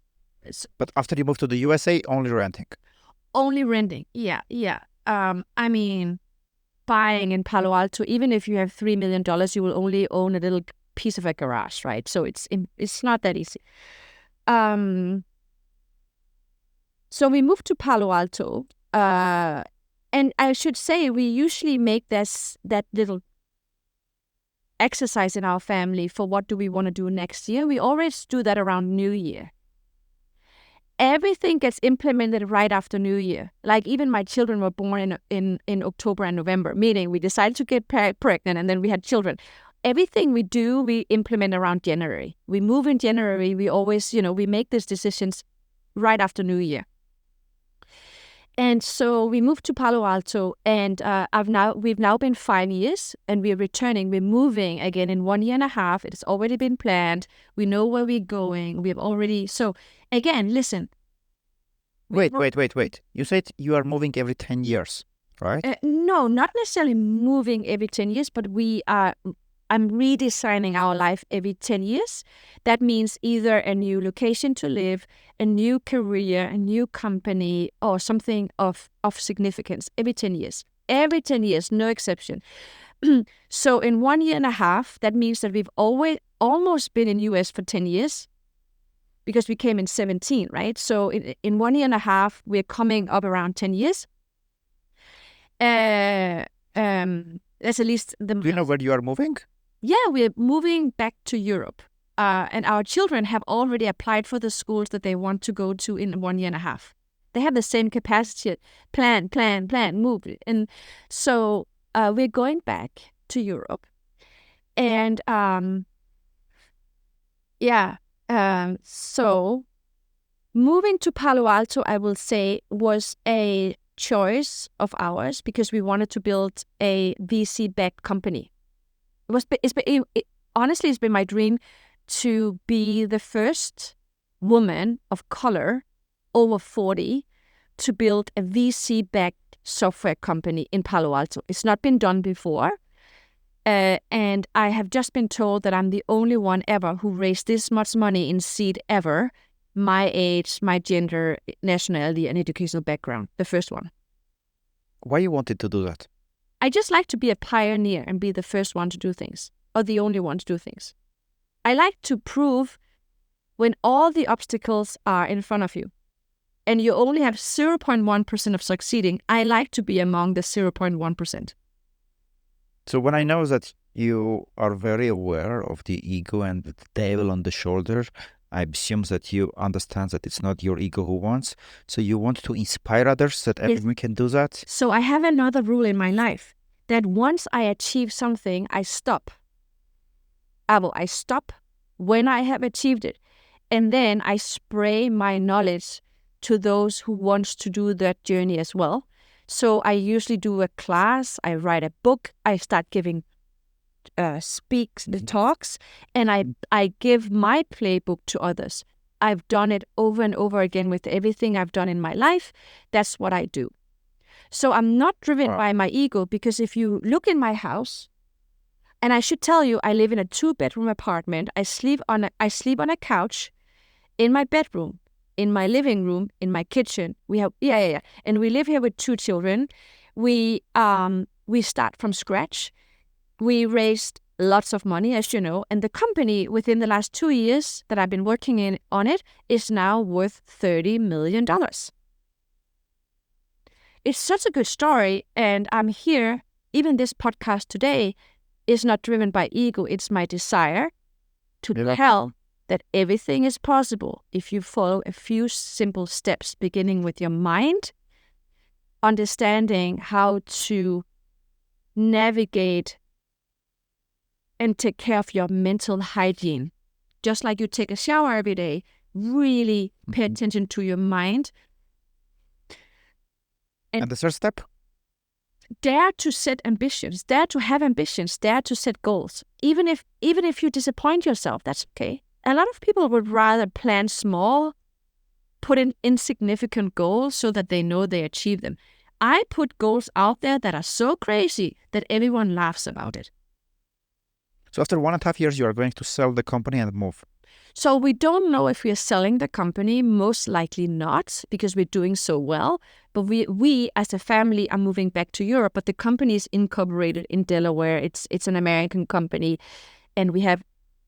But after you moved to the USA, only renting. Only renting, yeah. I mean, buying in Palo Alto, even if you have $3 million, you will only own a little piece of a garage, right? So it's not that easy. So we moved to Palo Alto, and I should say we usually make that little exercise in our family for what do we want to do next year. We always do that around New Year. Everything gets implemented right after New Year. Like, even my children were born in October and November, meaning we decided to get pregnant and then we had children. Everything we do, we implement around January. We move in January. We always, we make these decisions right after New Year. And so we moved to Palo Alto, and we've now been 5 years, and we're returning. We're moving again in 1.5 years. It's already been planned. We know where we're going. We have already. So again, listen. Wait. You said you are moving every 10 years, right? No, not necessarily moving every 10 years, but I'm redesigning our life every 10 years. That means either a new location to live, a new career, a new company, or something of significance every 10 years. Every 10 years, no exception. So in 1.5 years, that means that we've almost been in US for 10 years because we came in 17, right? So in 1.5 years, we're coming up around 10 years. That's at least the... Do you know where you are moving? Yeah, we're moving back to Europe. And our children have already applied for the schools that they want to go to in 1.5 years. They have the same capacity. Plan, move. And so we're going back to Europe. And so moving to Palo Alto, I will say, was a choice of ours because we wanted to build a VC-backed company. Honestly, it's been my dream to be the first woman of color over 40 to build a VC-backed software company in Palo Alto. It's not been done before. And I have just been told that I'm the only one ever who raised this much money in seed ever. My age, my gender, nationality, and educational background. The first one. Why you wanted to do that? I just like to be a pioneer and be the first one to do things, or the only one to do things. I like to prove when all the obstacles are in front of you and you only have 0.1% of succeeding, I like to be among the 0.1%. So when I know that you are very aware of the ego and the devil on the shoulder, I assume that you understand that it's not your ego who wants. So you want to inspire others that everyone can do that? So I have another rule in my life that once I achieve something, I stop. I stop when I have achieved it. And then I spray my knowledge to those who want to do that journey as well. So I usually do a class, I write a book, I start giving talks, and I give my playbook to others. I've done it over and over again with everything I've done in my life. That's what I do. So I'm not driven by my ego, because if you look in my house, and I should tell you, I live in a 2-bedroom apartment. I sleep on a couch in my bedroom, in my living room, in my kitchen. We have and we live here with 2 children. We start from scratch. We raised lots of money, as you know, and the company within the last 2 years that I've been working on it is now worth $30 million. It's such a good story, and I'm here. Even this podcast today is not driven by ego. It's my desire to tell that everything is possible if you follow a few simple steps, beginning with your mind, understanding how to navigate and take care of your mental hygiene. Just like you take a shower every day, really pay attention to your mind. And the third step? Dare to set ambitions, dare to have ambitions, dare to set goals. Even if you disappoint yourself, that's okay. A lot of people would rather plan small, put in insignificant goals so that they know they achieve them. I put goals out there that are so crazy that everyone laughs about it. So after 1.5 years, you are going to sell the company and move. So we don't know if we are selling the company, most likely not, because we're doing so well. But we as a family are moving back to Europe, but the company is incorporated in Delaware. It's an American company, and we have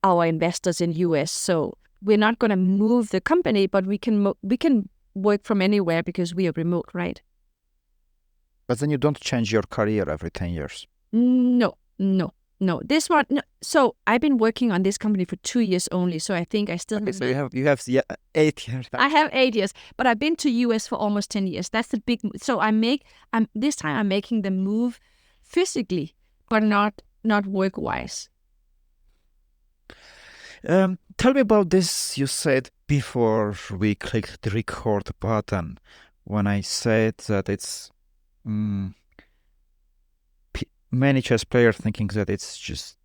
our investors in US. So we're not going to move the company, but we can work from anywhere because we are remote, right? But then you don't change your career every 10 years. No. This one. No. So I've been working on this company for 2 years only. So I think I still. Okay, so you have 8 years. I have 8 years, but I've been to US for almost 10 years. That's the big. So this time I'm making the move physically, but not work wise. Tell me about this. You said before we clicked the record button, when I said that it's many chess players thinking that it's just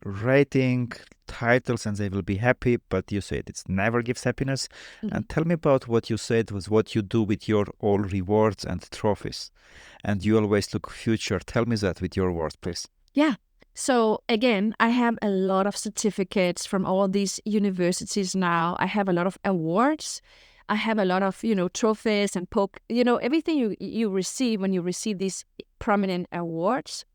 rating titles and they will be happy, but you said it never gives happiness. Mm-hmm. And tell me about what you said was what you do with your all rewards and trophies. And you always look future. Tell me that with your words, please. Yeah. So again, I have a lot of certificates from all these universities now. I have a lot of awards. I have a lot of, trophies and everything you receive when you receive these prominent awards.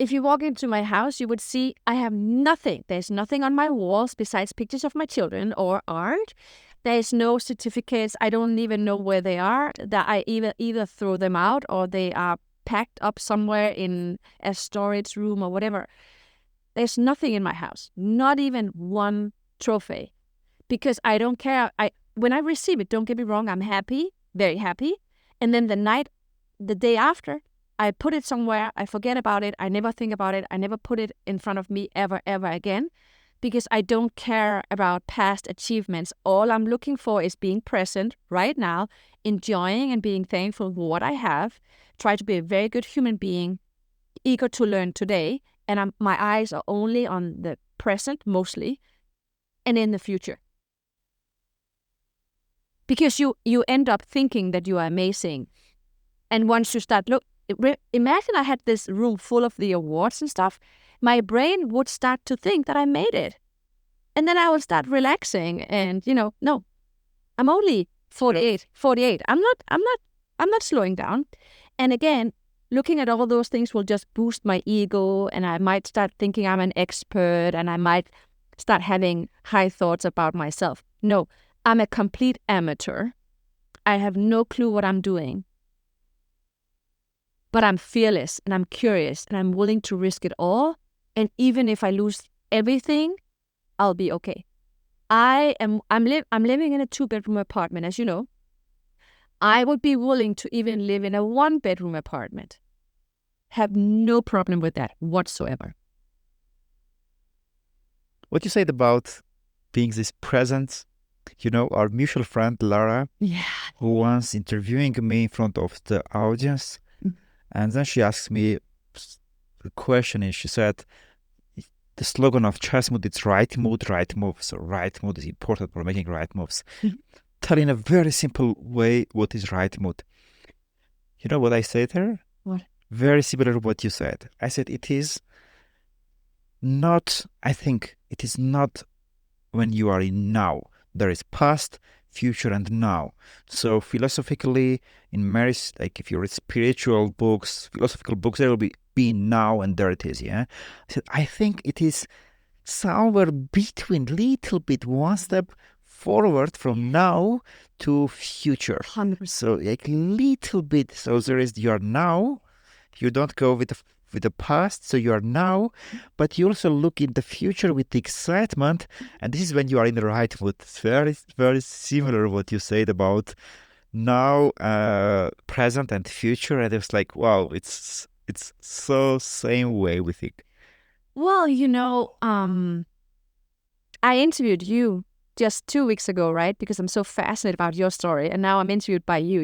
If you walk into my house, you would see I have nothing. There's nothing on my walls besides pictures of my children or art. There's no certificates. I don't even know where they are. That I either throw them out or they are packed up somewhere in a storage room or whatever. There's nothing in my house. Not even one trophy. Because I don't care. When I receive it, don't get me wrong, I'm happy, very happy. And then the day after, I put it somewhere, I forget about it, I never think about it, I never put it in front of me ever again, because I don't care about past achievements. All I'm looking for is being present right now, enjoying and being thankful for what I have, try to be a very good human being, eager to learn today, and my eyes are only on the present mostly, and in the future. Because you end up thinking that you are amazing. And once you start imagine I had this room full of the awards and stuff, my brain would start to think that I made it. And then I would start relaxing and, no, I'm only 48. I'm not slowing down. And again, looking at all those things will just boost my ego, and I might start thinking I'm an expert, and I might start having high thoughts about myself. No, I'm a complete amateur. I have no clue what I'm doing. But I'm fearless and I'm curious and I'm willing to risk it all. And even if I lose everything, I'll be okay. I'm living in a 2-bedroom apartment, as you know. I would be willing to even live in a 1-bedroom apartment. Have no problem with that whatsoever. What you said about being this present, our mutual friend Lara, who was interviewing me in front of the audience, and then she asked me the question, and she said, the slogan of ChessMood is right mood, right move. So right mood is important for making right moves. Mm-hmm. Tell in a very simple way what is right mood. You know what I said there? What? Very similar to what you said. I said it is not when you are in now. There is past, future, and now. So philosophically, in marriage, like if you read spiritual books, philosophical books, there will be now, and there it is. Yeah, so I think it is somewhere between, little bit, one step forward from now to future. 100%. So like little bit. So there is your now. You don't go with the past, so you are now, but you also look in the future with excitement, and this is when you are in the right mood. It's very, very similar what you said about now, present, and future, and it's like, wow, it's so same way we think. Well, I interviewed you just 2 weeks ago, right? Because I'm so fascinated about your story, and now I'm interviewed by you.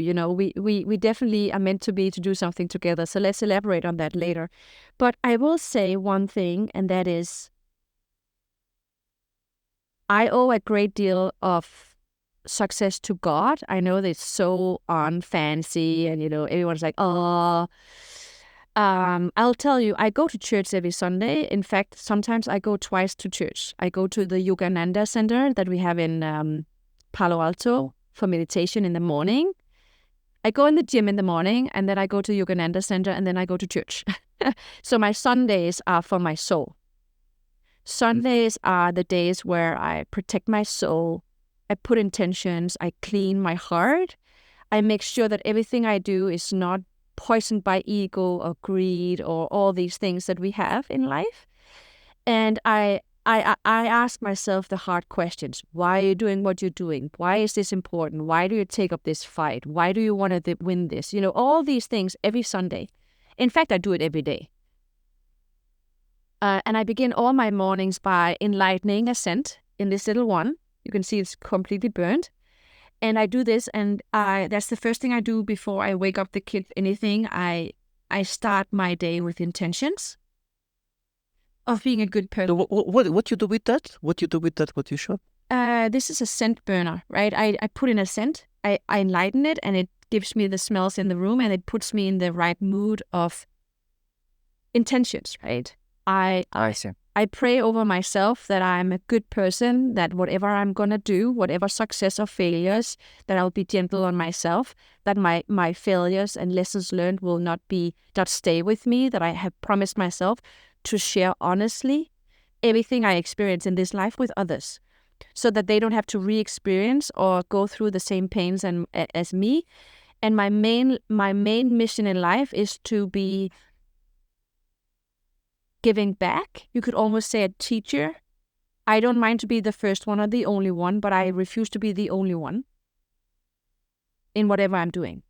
We definitely are meant to do something together. So let's elaborate on that later. But I will say one thing, and that is, I owe a great deal of success to God. I know that it's so unfancy, and everyone's like, oh. I'll tell you, I go to church every Sunday. In fact, sometimes I go twice to church. I go to the Yogananda Center that we have in Palo Alto for meditation in the morning. I go in the gym in the morning, and then I go to Yogananda Center, and then I go to church. So my Sundays are for my soul. Sundays are the days where I protect my soul. I put intentions. I clean my heart. I make sure that everything I do is not poisoned by ego or greed or all these things that we have in life. And I ask myself the hard questions. Why are you doing what you're doing? Why is this important? Why do you take up this fight? Why do you want to win this? All these things every Sunday. In fact, I do it every day. And I begin all my mornings by enlightening a scent in this little one. You can see it's completely burned. And I do this, and that's the first thing I do before I wake up the kids. Anything, I start my day with intentions of being a good person. So what you do with that? What you do with that? What you show? This is a scent burner, right? I put in a scent, I enlighten it, and it gives me the smells in the room, and it puts me in the right mood of intentions, right? I see. I pray over myself that I'm a good person, that whatever I'm going to do, whatever success or failures, that I'll be gentle on myself, that my failures and lessons learned will not stay with me, that I have promised myself to share honestly everything I experience in this life with others, so that they don't have to re-experience or go through the same pains as me. And my main mission in life is to be giving back. You could almost say a teacher. I don't mind to be the first one or the only one, but I refuse to be the only one in whatever I'm doing.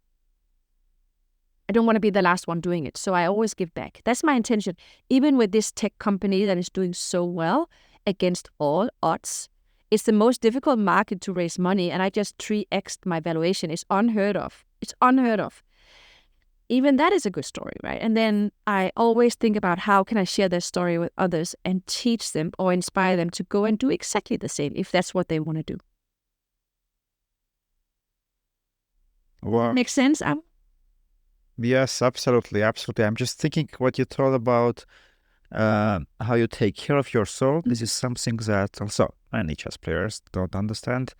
I don't want to be the last one doing it, so I always give back. That's my intention. Even with this tech company that is doing so well against all odds, it's the most difficult market to raise money, and I just 3x'd my valuation. It's unheard of. It's unheard of. Even that is a good story, right? And then I always think about how can I share this story with others and teach them or inspire them to go and do exactly the same if that's what they want to do. Wow. Makes sense, Am? Yes, absolutely, absolutely. I'm just thinking what you thought about how you take care of your soul. This is something that also many chess players don't understand.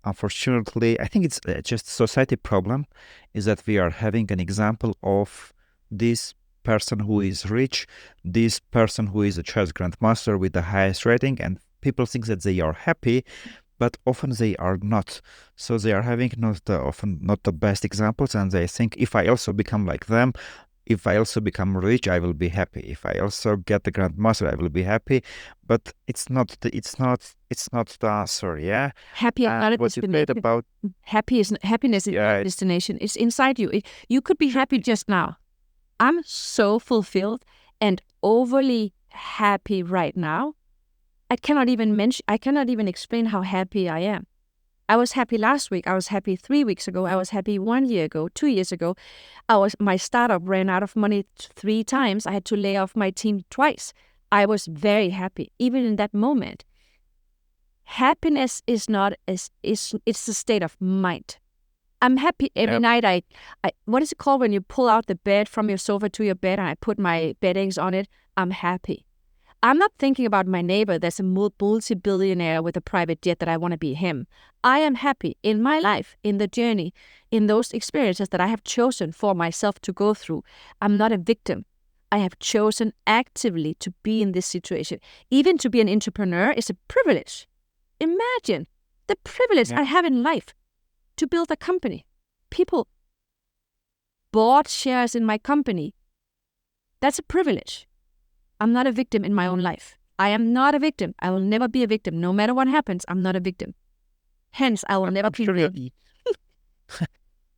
Unfortunately, I think it's just society problem is that we are having an example of this person who is rich, this person who is a chess grandmaster with the highest rating, and people think that they are happy, but often they are not. So they are having often not the best examples, and they think if I also become like them, if I also become rich, I will be happy. If I also get the grandmaster, I will be happy. But it's not the answer. Yeah. Happy is not a What you said destination. about Happiness is not a destination. It's inside you. You could be happy just now. I'm so fulfilled and overly happy right now. I cannot even explain how happy I am. I was happy last week. I was happy 3 weeks ago. I was happy 1 year ago, 2 years ago. My startup ran out of money 3 times. I had to lay off my team twice. I was very happy, even in that moment. Happiness is not it's a state of mind. I'm happy every night. I what is it called when you pull out the bed from your sofa to your bed and I put my beddings on it? I'm happy. I'm not thinking about my neighbor that's a multi-billionaire with a private jet that I want to be him. I am happy in my life, in the journey, in those experiences that I have chosen for myself to go through. I'm not a victim. I have chosen actively to be in this situation. Even to be an entrepreneur is a privilege. Imagine the privilege I have in life to build a company. People bought shares in my company. That's a privilege. I'm not a victim in my own life. I am not a victim. I will never be a victim. No matter what happens, I'm not a victim. Hence, I will never be.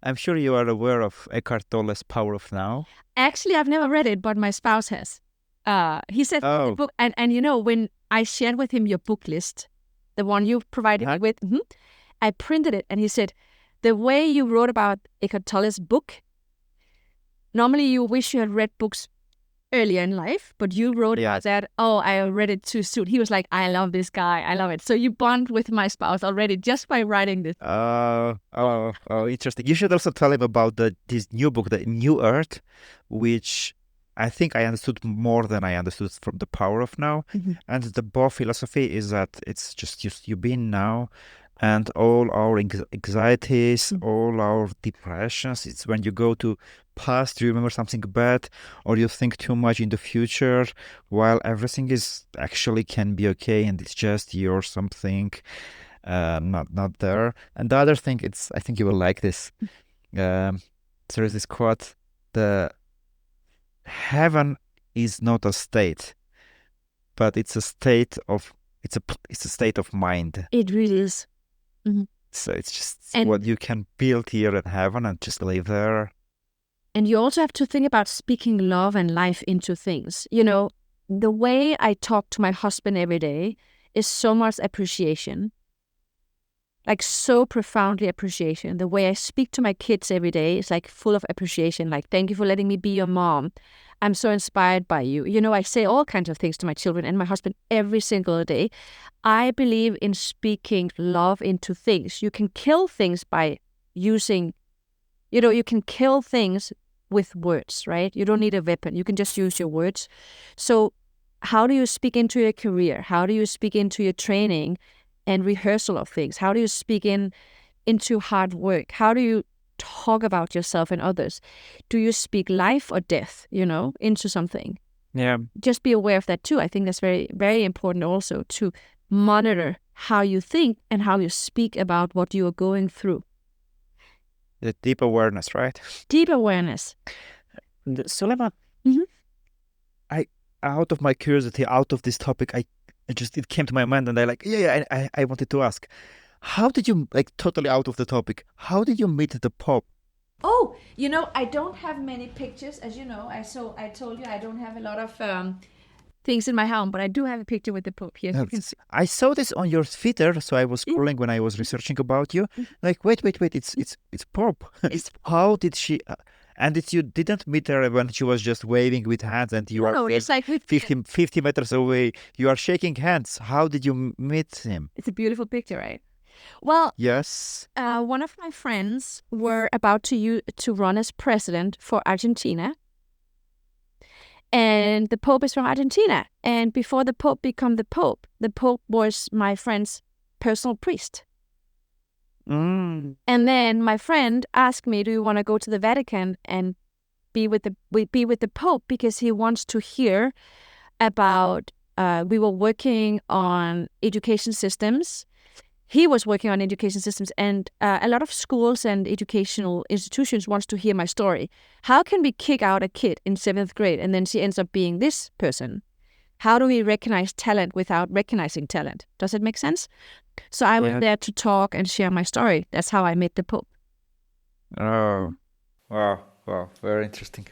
I'm sure you are aware of Eckhart Tolle's Power of Now. Actually, I've never read it, but my spouse has. He said the book, and you know, when I shared with him your book list, the one you provided me with, I printed it, and he said, the way you wrote about Eckhart Tolle's book, normally you wish you had read books earlier in life, but you wrote about that, I read it too soon. He was like, I love this guy. I love it. So you bond with my spouse already just by writing this. Interesting. You should also tell him about this new book, The New Earth, which I think I understood more than I understood from The Power of Now. And the Bo philosophy is that it's just you being now, and all our anxieties, all our depressions, it's when you go to past, you remember something bad, or you think too much in the future, while everything is actually can be okay, and it's just you're something not there. And the other thing, I think you will like this. There is this quote: "The heaven is not a state, but it's a state of it's a state of mind." It really is. So it's just what you can build here in heaven and just live there. And you also have to think about speaking love and life into things. You know, the way I talk to my husband every day is so much appreciation. Like so profoundly appreciation. The way I speak to my kids every day is like full of appreciation. Like, thank you for letting me be your mom. I'm so inspired by you. You know, I say all kinds of things to my children and my husband every single day. I believe in speaking love into things. You can kill things by using, you can kill things with words, right? You don't need a weapon. You can just use your words. So how do you speak into your career? How do you speak into your training and rehearsal of things? How do you speak into hard work? How do you talk about yourself and others? Do you speak life or death, into something? Yeah. Just be aware of that too. I think that's very, very important also to monitor how you think and how you speak about what you are going through. The deep awareness, right? Deep awareness. Soulaima, out of my curiosity, out of this topic, it came to my mind, and I wanted to ask, how did you, totally out of the topic, how did you meet the Pope? Oh, I don't have many pictures, as you know. I told you I don't have a lot of things in my home, but I do have a picture with the Pope here. I saw this on your Twitter, so I was scrolling when I was researching about you. Like, wait, it's Pope. How did she? And you didn't meet her when she was just waving with hands, and you are it's like 50 meters away. You are shaking hands. How did you meet him? It's a beautiful picture, right? Well, yes. One of my friends were about to run as president for Argentina. And the Pope is from Argentina. And before the Pope became the Pope was my friend's personal priest. And then my friend asked me, do you want to go to the Vatican and be with the Pope? Because he wants to hear about, we were working on education systems. He was working on education systems, and a lot of schools and educational institutions wants to hear my story. How can we kick out a kid in 7th grade and then she ends up being this person? How do we recognize talent without recognizing talent? Does it make sense? So I was there to talk and share my story. That's how I met the Pope. Oh, wow, very interesting.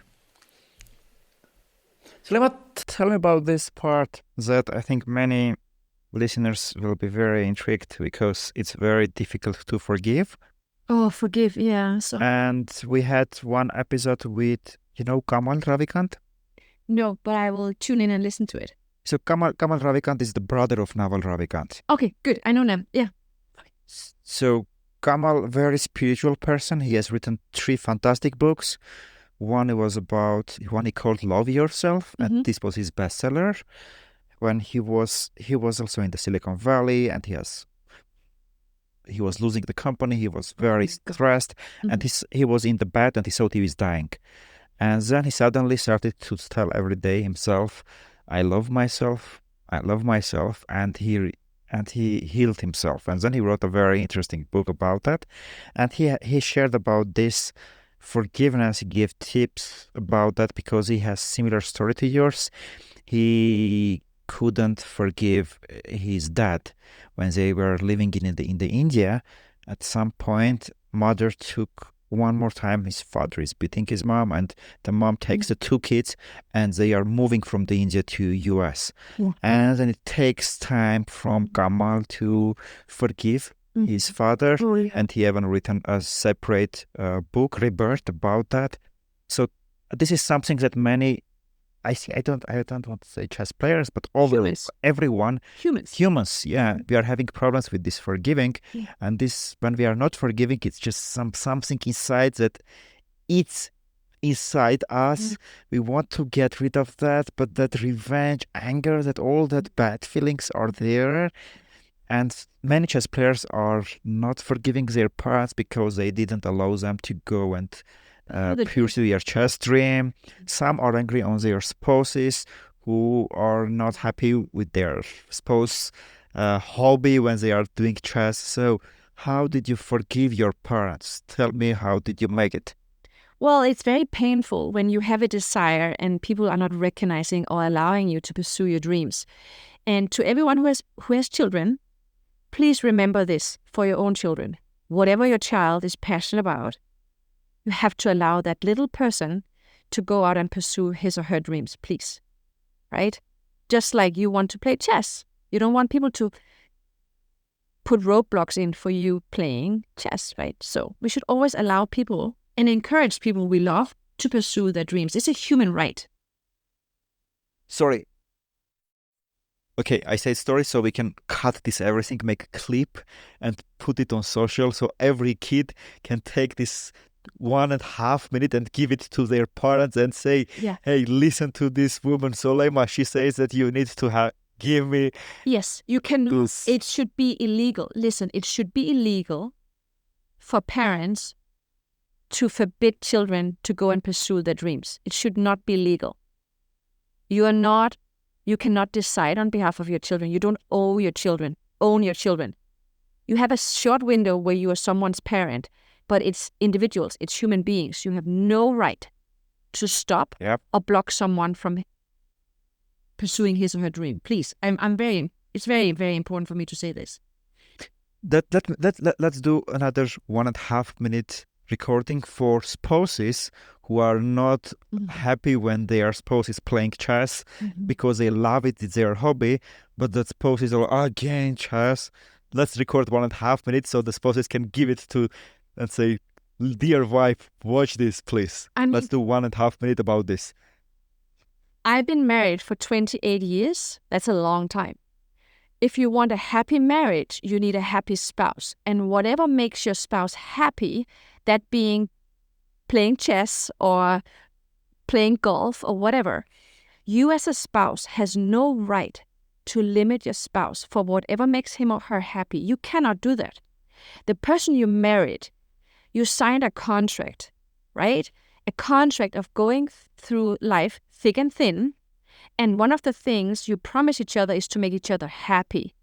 So tell me about this part that I think many listeners will be very intrigued, because it's very difficult to forgive. Oh, forgive, yeah. So. And we had one episode with, Kamal Ravikant? No, but I will tune in and listen to it. So Kamal Ravikant is the brother of Naval Ravikant. Okay, good. I know them, yeah. So Kamal, very spiritual person. He has written 3 fantastic books. One he called Love Yourself, and this was his bestseller. when he was also in the Silicon Valley, and he was losing the company. He was very stressed, and he was in the bed, and he thought he was dying. And then he suddenly started to tell every day himself, "I love myself. I love myself," and he healed himself. And then he wrote a very interesting book about that, and he shared about this forgiveness. He gave tips about that because he has similar story to yours. He couldn't forgive his dad when they were living in the India. At some point, mother took one more time. His father is beating his mom, and the mom takes the two kids, and they are moving from the India to US. And then it takes time from Kamal to forgive his father, and he even written a separate book, Rebirth, about that. So this is something that many, I don't want to say chess players, but everyone, humans, we are having problems with this forgiving, and this, when we are not forgiving, it's just something inside that it's inside us. We want to get rid of that, but that revenge, anger, that all that bad feelings are there. And many chess players are not forgiving their parents because they didn't allow them to go and pursue their chess dream. Some are angry on their spouses who are not happy with their spouse hobby when they are doing chess. So how did you forgive your parents? Tell me, how did you make it? Well, it's very painful when you have a desire and people are not recognizing or allowing you to pursue your dreams. And to everyone who has children, please remember this for your own children. Whatever your child is passionate about, you have to allow that little person to go out and pursue his or her dreams, please. Right? Just like you want to play chess. You don't want people to put roadblocks in for you playing chess, right? So we should always allow people and encourage people we love to pursue their dreams. It's a human right. Sorry. Okay, I say story so we can cut this everything, make a clip and put it on social so every kid can take this 1.5 minutes and give it to their parents and say, hey, listen to this woman, Soulaima. She says that you need to give me. Yes, you can. It should be illegal. Listen, it should be illegal for parents to forbid children to go and pursue their dreams. It should not be legal. You cannot decide on behalf of your children. You don't own your children. You have a short window where you are someone's parent, but it's individuals, it's human beings. You have no right to stop or block someone from pursuing his or her dream. Please, it's very, very important for me to say this. Let's do another 1.5 minute recording for spouses who are not happy when their spouse is playing chess because they love it, it's their hobby, but the spouses are again chess. Let's record 1.5 minutes so the spouses can give it to and say, dear wife, watch this, please. Let's do 1.5 minutes about this. I've been married for 28 years. That's a long time. If you want a happy marriage, you need a happy spouse. And whatever makes your spouse happy, that being playing chess or playing golf or whatever, you as a spouse has no right to limit your spouse for whatever makes him or her happy. You cannot do that. The person you married, you signed a contract, right? A contract of going through life thick and thin. And one of the things you promise each other is to make each other happy.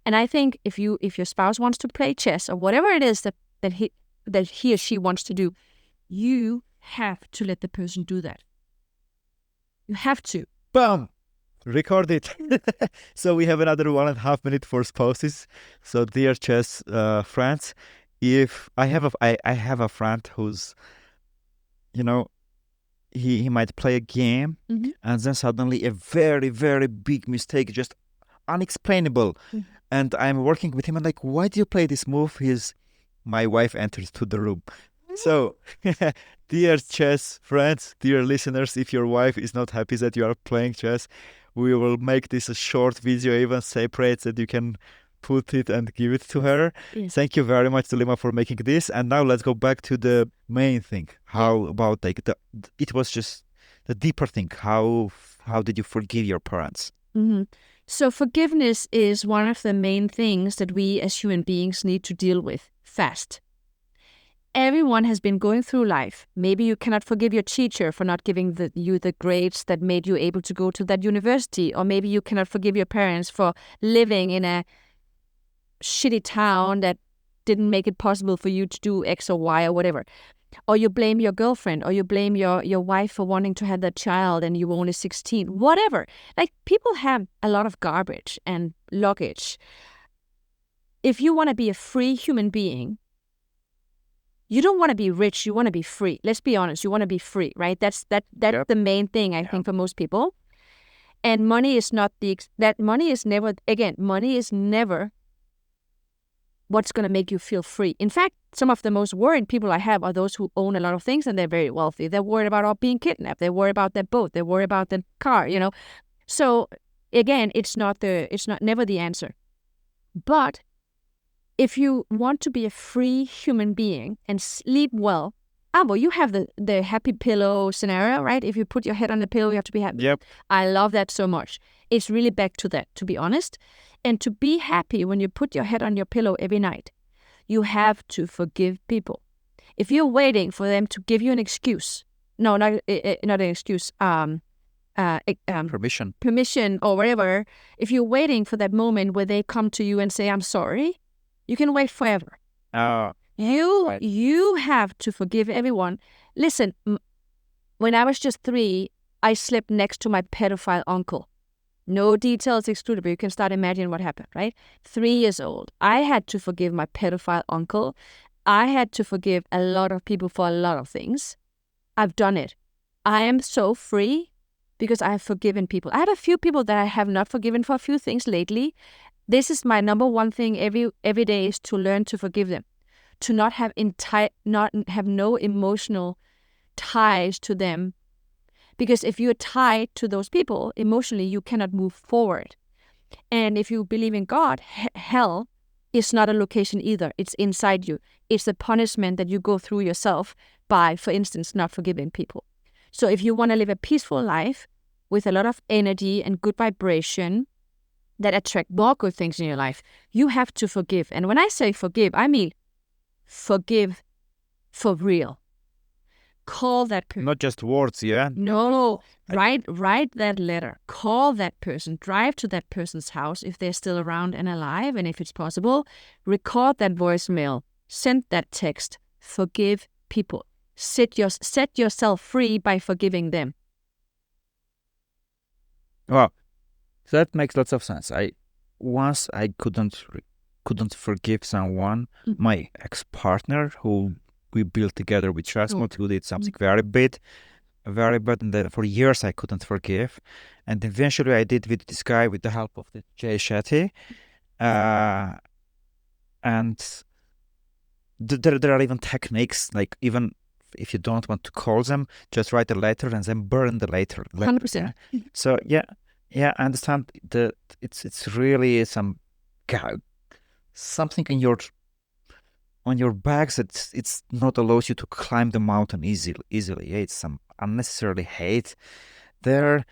And I think if your spouse wants to play chess or whatever it is that he or she wants to do, you have to let the person do that. You have to. Boom! Record it. So we have another 1.5 minutes for spouses. So dear chess friends, if I have a friend who's, he might play a game and then suddenly a very, very big mistake, just unexplainable. And I'm working with him and like, why do you play this move? My wife enters to the room. So, dear chess friends, dear listeners, if your wife is not happy that you are playing chess, we will make this a short video, even separate, that you can put it and give it to her. Yes. Thank you very much, Soulaima, for making this. And now let's go back to the main thing. How about it was just the deeper thing. How did you forgive your parents? So forgiveness is one of the main things that we as human beings need to deal with fast. Everyone has been going through life. Maybe you cannot forgive your teacher for not giving you the grades that made you able to go to that university. Or maybe you cannot forgive your parents for living in a shitty town that didn't make it possible for you to do X or Y or whatever. Or you blame your girlfriend, or you blame your wife for wanting to have that child and you were only 16. Whatever. Like, people have a lot of garbage and luggage. If you want to be a free human being, you don't want to be rich, you want to be free. Let's be honest, you want to be free, right? That's Yep. the main thing, I think, for most people. And money is not money is never what's going to make you feel free. In fact, some of the most worried people I have are those who own a lot of things and they're very wealthy. They're worried about being kidnapped. They're worried about their boat. They're worried about their car, So again, it's never the answer. But if you want to be a free human being and sleep well, you have the happy pillow scenario, right? If you put your head on the pillow, you have to be happy. Yep. I love that so much. It's really back to that, to be honest. And to be happy when you put your head on your pillow every night, you have to forgive people. If you're waiting for them to give you an excuse, not an excuse, permission or whatever, if you're waiting for that moment where they come to you and say, I'm sorry, you can wait forever. You have to forgive everyone. Listen, when I was just 3, I slept next to my pedophile uncle. No details excluded, but you can start imagining what happened, right? 3 years old. I had to forgive my pedophile uncle. I had to forgive a lot of people for a lot of things. I've done it. I am so free because I have forgiven people. I had a few people that I have not forgiven for a few things lately. This is my number one thing every day, is to learn to forgive them. To not have no emotional ties to them. Because if you're tied to those people emotionally, you cannot move forward. And if you believe in God, hell is not a location either. It's inside you. It's the punishment that you go through yourself by, for instance, not forgiving people. So if you want to live a peaceful life with a lot of energy and good vibration that attract more good things in your life, you have to forgive. And when I say forgive, I mean forgive for real. Call that person. Not just words, yeah? No. Write that letter. Call that person. Drive to that person's house if they're still around and alive, and if it's possible, record that voicemail. Send that text. Forgive people. Set yourself free by forgiving them. Well, that makes lots of sense. Once I couldn't forgive someone, my ex-partner, who we built together with ChessMood, who did something very bad, and then for years I couldn't forgive, and eventually I did with this guy with the help of the Jay Shetty, and there are even techniques, like, even if you don't want to call them, just write a letter and then burn the letter. 100%. So yeah, I understand that it's really something on your back that it's not allows you to climb the mountain easily. Yeah, it's some unnecessarily hate there.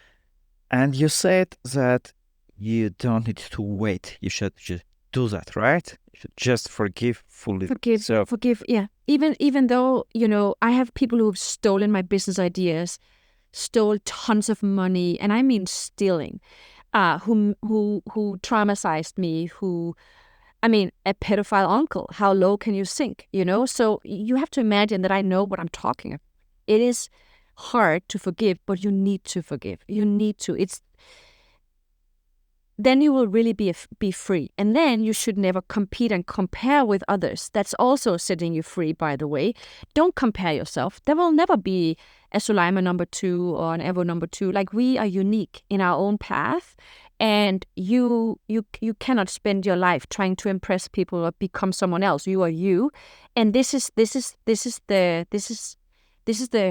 And you said that you don't need to wait. You should just do that, right? You should just forgive fully. Forgive, yeah. Even though, I have people who've stolen my business ideas, stole tons of money, and I mean stealing, who traumatized me, a pedophile uncle, how low can you sink, So you have to imagine that I know what I'm talking about. It is hard to forgive, but you need to forgive. You need to. Then you will really be free. And then you should never compete and compare with others. That's also setting you free, by the way. Don't compare yourself. There will never be a Soulaima number 2 or an Evo number 2. Like, we are unique in our own path. And you cannot spend your life trying to impress people or become someone else. You are you, and this is the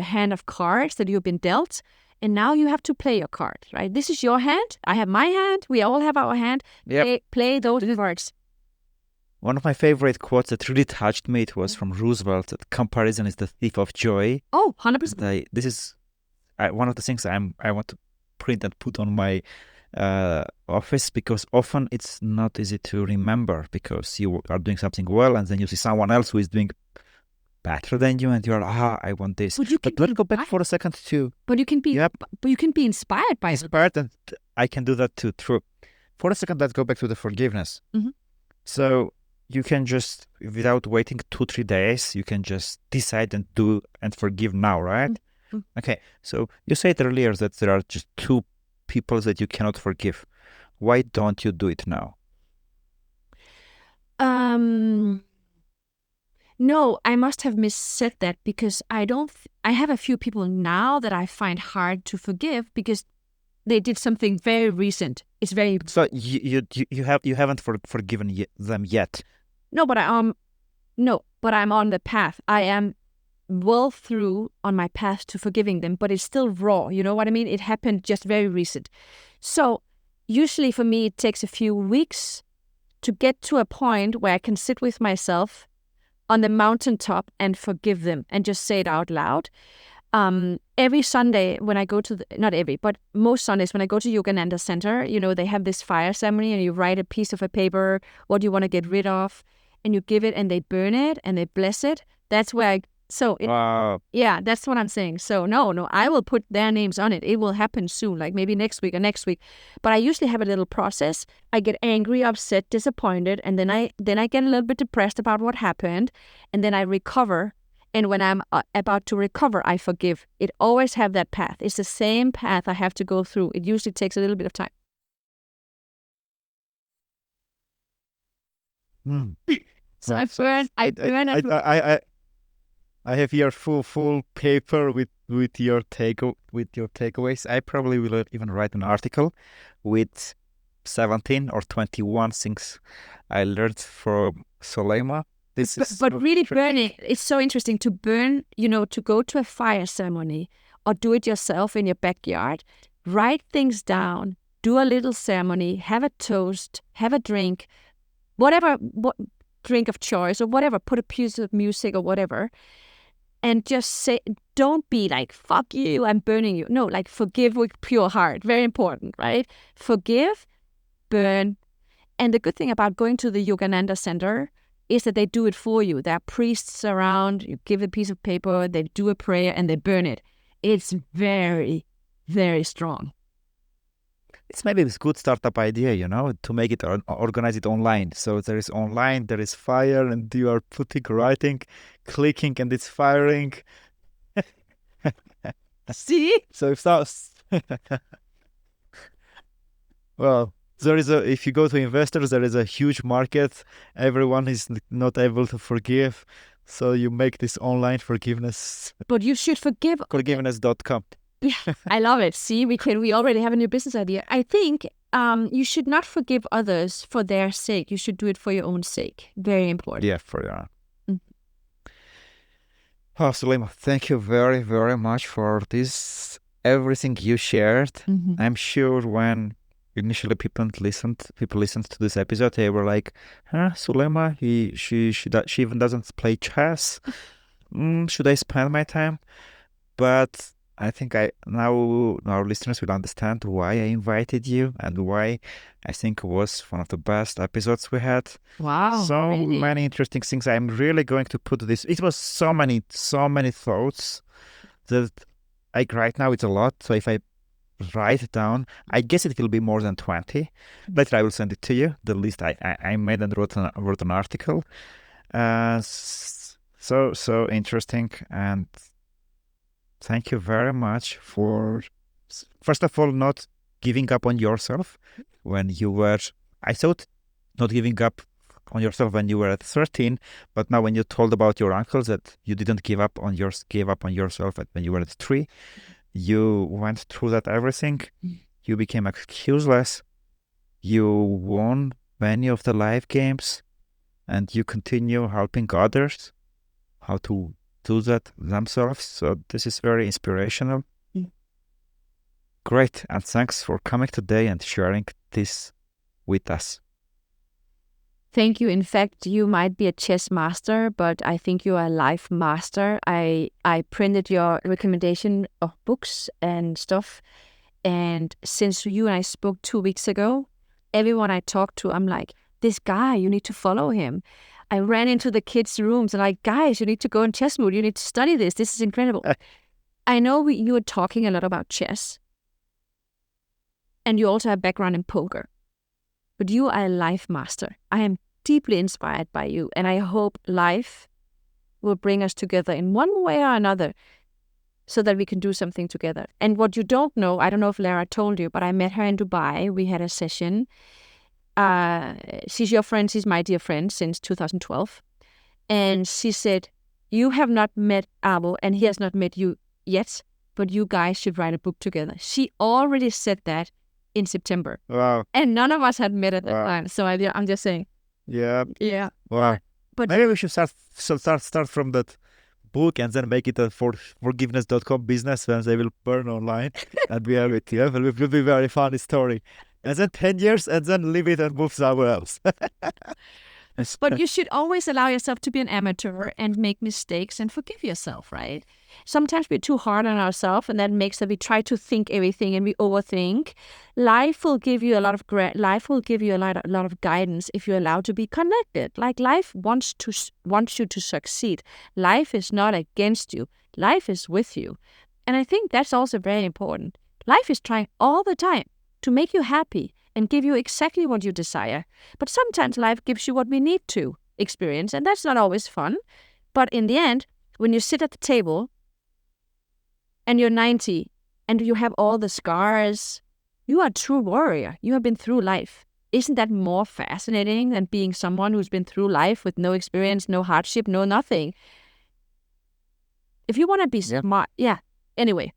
hand of cards that you've been dealt, and now you have to play your card. Right? This is your hand. I have my hand. We all have our hand. Yep. Play those cards. One of my favorite quotes that really touched me, it was from Roosevelt, that comparison is the thief of joy. Oh, 100%. This is one of the things I want to print and put on my office, because often it's not easy to remember because you are doing something well and then you see someone else who is doing better than you and you're I want this. But let's go back for a second to but you can be inspired by inspired, and I can do that too. True. For a second, let's go back to the forgiveness. Mm-hmm. So you can just, without waiting 2-3 days, you can just decide and do and forgive now, right? Mm-hmm. Okay. So you said earlier that there are just 2 people that you cannot forgive. Why don't you do it now? No, I must have missaid that, because I have a few people now that I find hard to forgive because they did something very recent. It's very... So you haven't forgiven them yet. No, but I'm on the path. I am well through on my path to forgiving them, but it's still raw. You know what I mean? It happened just very recent. So usually for me, it takes a few weeks to get to a point where I can sit with myself on the mountaintop and forgive them and just say it out loud. Every Sunday when I go to not every, but most Sundays when I go to Yogananda Center, you know, they have this fire ceremony and you write a piece of a paper, what you want to get rid of, and you give it and they burn it and they bless it. That's where Wow. Yeah, that's what I'm saying. So no, I will put their names on it. It will happen soon, like maybe next week or next week. But I usually have a little process. I get angry, upset, disappointed, and then I get a little bit depressed about what happened, and then I recover. And when I'm about to recover, I forgive. It always have that path. It's the same path I have to go through. It usually takes a little bit of time. So I have here full paper with your takeaways. I probably will even write an article with 17 or 21 things I learned from Soulaima. But really burning, it's so interesting to burn, you know, to go to a fire ceremony or do it yourself in your backyard, write things down, do a little ceremony, have a toast, have a drink, whatever, drink of choice or whatever, put a piece of music or whatever, and just say, don't be like, fuck you, I'm burning you. No, like forgive with pure heart. Very important, right? Forgive, burn. And the good thing about going to the Yogananda Center is that they do it for you. There are priests around, you give a piece of paper, they do a prayer and they burn it. It's very, very strong. It's maybe this good startup idea, you know, to make it organize it online. So there is online, there is fire, and you are writing, clicking, and it's firing. See? So if that, well, if you go to investors, there is a huge market. Everyone is not able to forgive. So you make this online forgiveness. But you should forgive. Forgiveness.com. I love it. See, we already have a new business idea. I think you should not forgive others for their sake. You should do it for your own sake. Very important. Yeah, for your own. Oh, Soulaima, thank you very, very much for this, everything you shared. Mm-hmm. I'm sure when initially people listened to this episode, they were like, Soulaima, she even doesn't play chess. Should I spend my time? But I think now our listeners will understand why I invited you and why I think it was one of the best episodes we had. Wow. So really? Many interesting things. I'm really going to put this. It was so many thoughts that right now it's a lot. So if I write it down, I guess it will be more than 20. Later I will send it to you. The list I made and wrote an article. So interesting, and thank you very much for, first of all, not giving up on yourself when you were, I thought not giving up on yourself when you were at 13, but now when you told about your uncles that you didn't gave up on yourself when you were at 3, you went through that everything. You became excuseless. You won many of the life games, and you continue helping others how to do that themselves. So this is very inspirational. Great, and thanks for coming today and sharing this with us. Thank you. In fact, you might be a chess master, but I think you are a life master. I printed your recommendation of books and stuff, And since you and I spoke 2 weeks ago, everyone I talked to, I'm like, this guy, you need to follow him. I ran into the kids' rooms and like, guys, you need to go on ChessMood. You need to study this. This is incredible. I know you were talking a lot about chess. And you also have background in poker. But you are a life master. I am deeply inspired by you. And I hope life will bring us together in one way or another so that we can do something together. And what you don't know, I don't know if Lara told you, but I met her in Dubai. We had a session. She's your friend. She's my dear friend since 2012. And she said, you have not met Abo and he has not met you yet, but you guys should write a book together. She already said that in September. Wow. And none of us had met at that time. So I'm just saying. Yeah. Yeah. Wow. But maybe we should start from that book and then make it a forgiveness.com business when they will burn online and we have it. Yeah, it will be a very funny story. And then 10 years and then leave it and move somewhere else. But you should always allow yourself to be an amateur and make mistakes and forgive yourself, right? Sometimes we're too hard on ourselves, and that makes that we try to think everything and we overthink. Life will give you a lot of lot of guidance if you're allowed to be connected. Like life wants you to succeed. Life is not against you. Life is with you. And I think that's also very important. Life is trying all the time to make you happy and give you exactly what you desire. But sometimes life gives you what we need to experience, and that's not always fun. But in the end, when you sit at the table and you're 90 and you have all the scars, you are a true warrior. You have been through life. Isn't that more fascinating than being someone who's been through life with no experience, no hardship, no nothing? If you want to be smart, Anyway,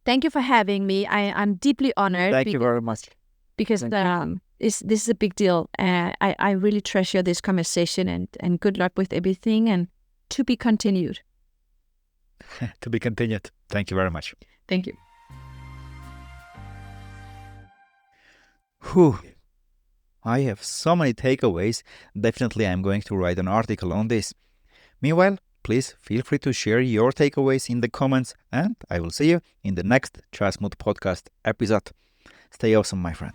Thank you for having me. I'm deeply honored. Thank you very much. Because this is a big deal. I really treasure this conversation and good luck with everything and to be continued. To be continued. Thank you very much. Thank you. Whew. I have so many takeaways. Definitely I'm going to write an article on this. Meanwhile, please feel free to share your takeaways in the comments and I will see you in the next ChessMood podcast episode. Stay awesome, my friend.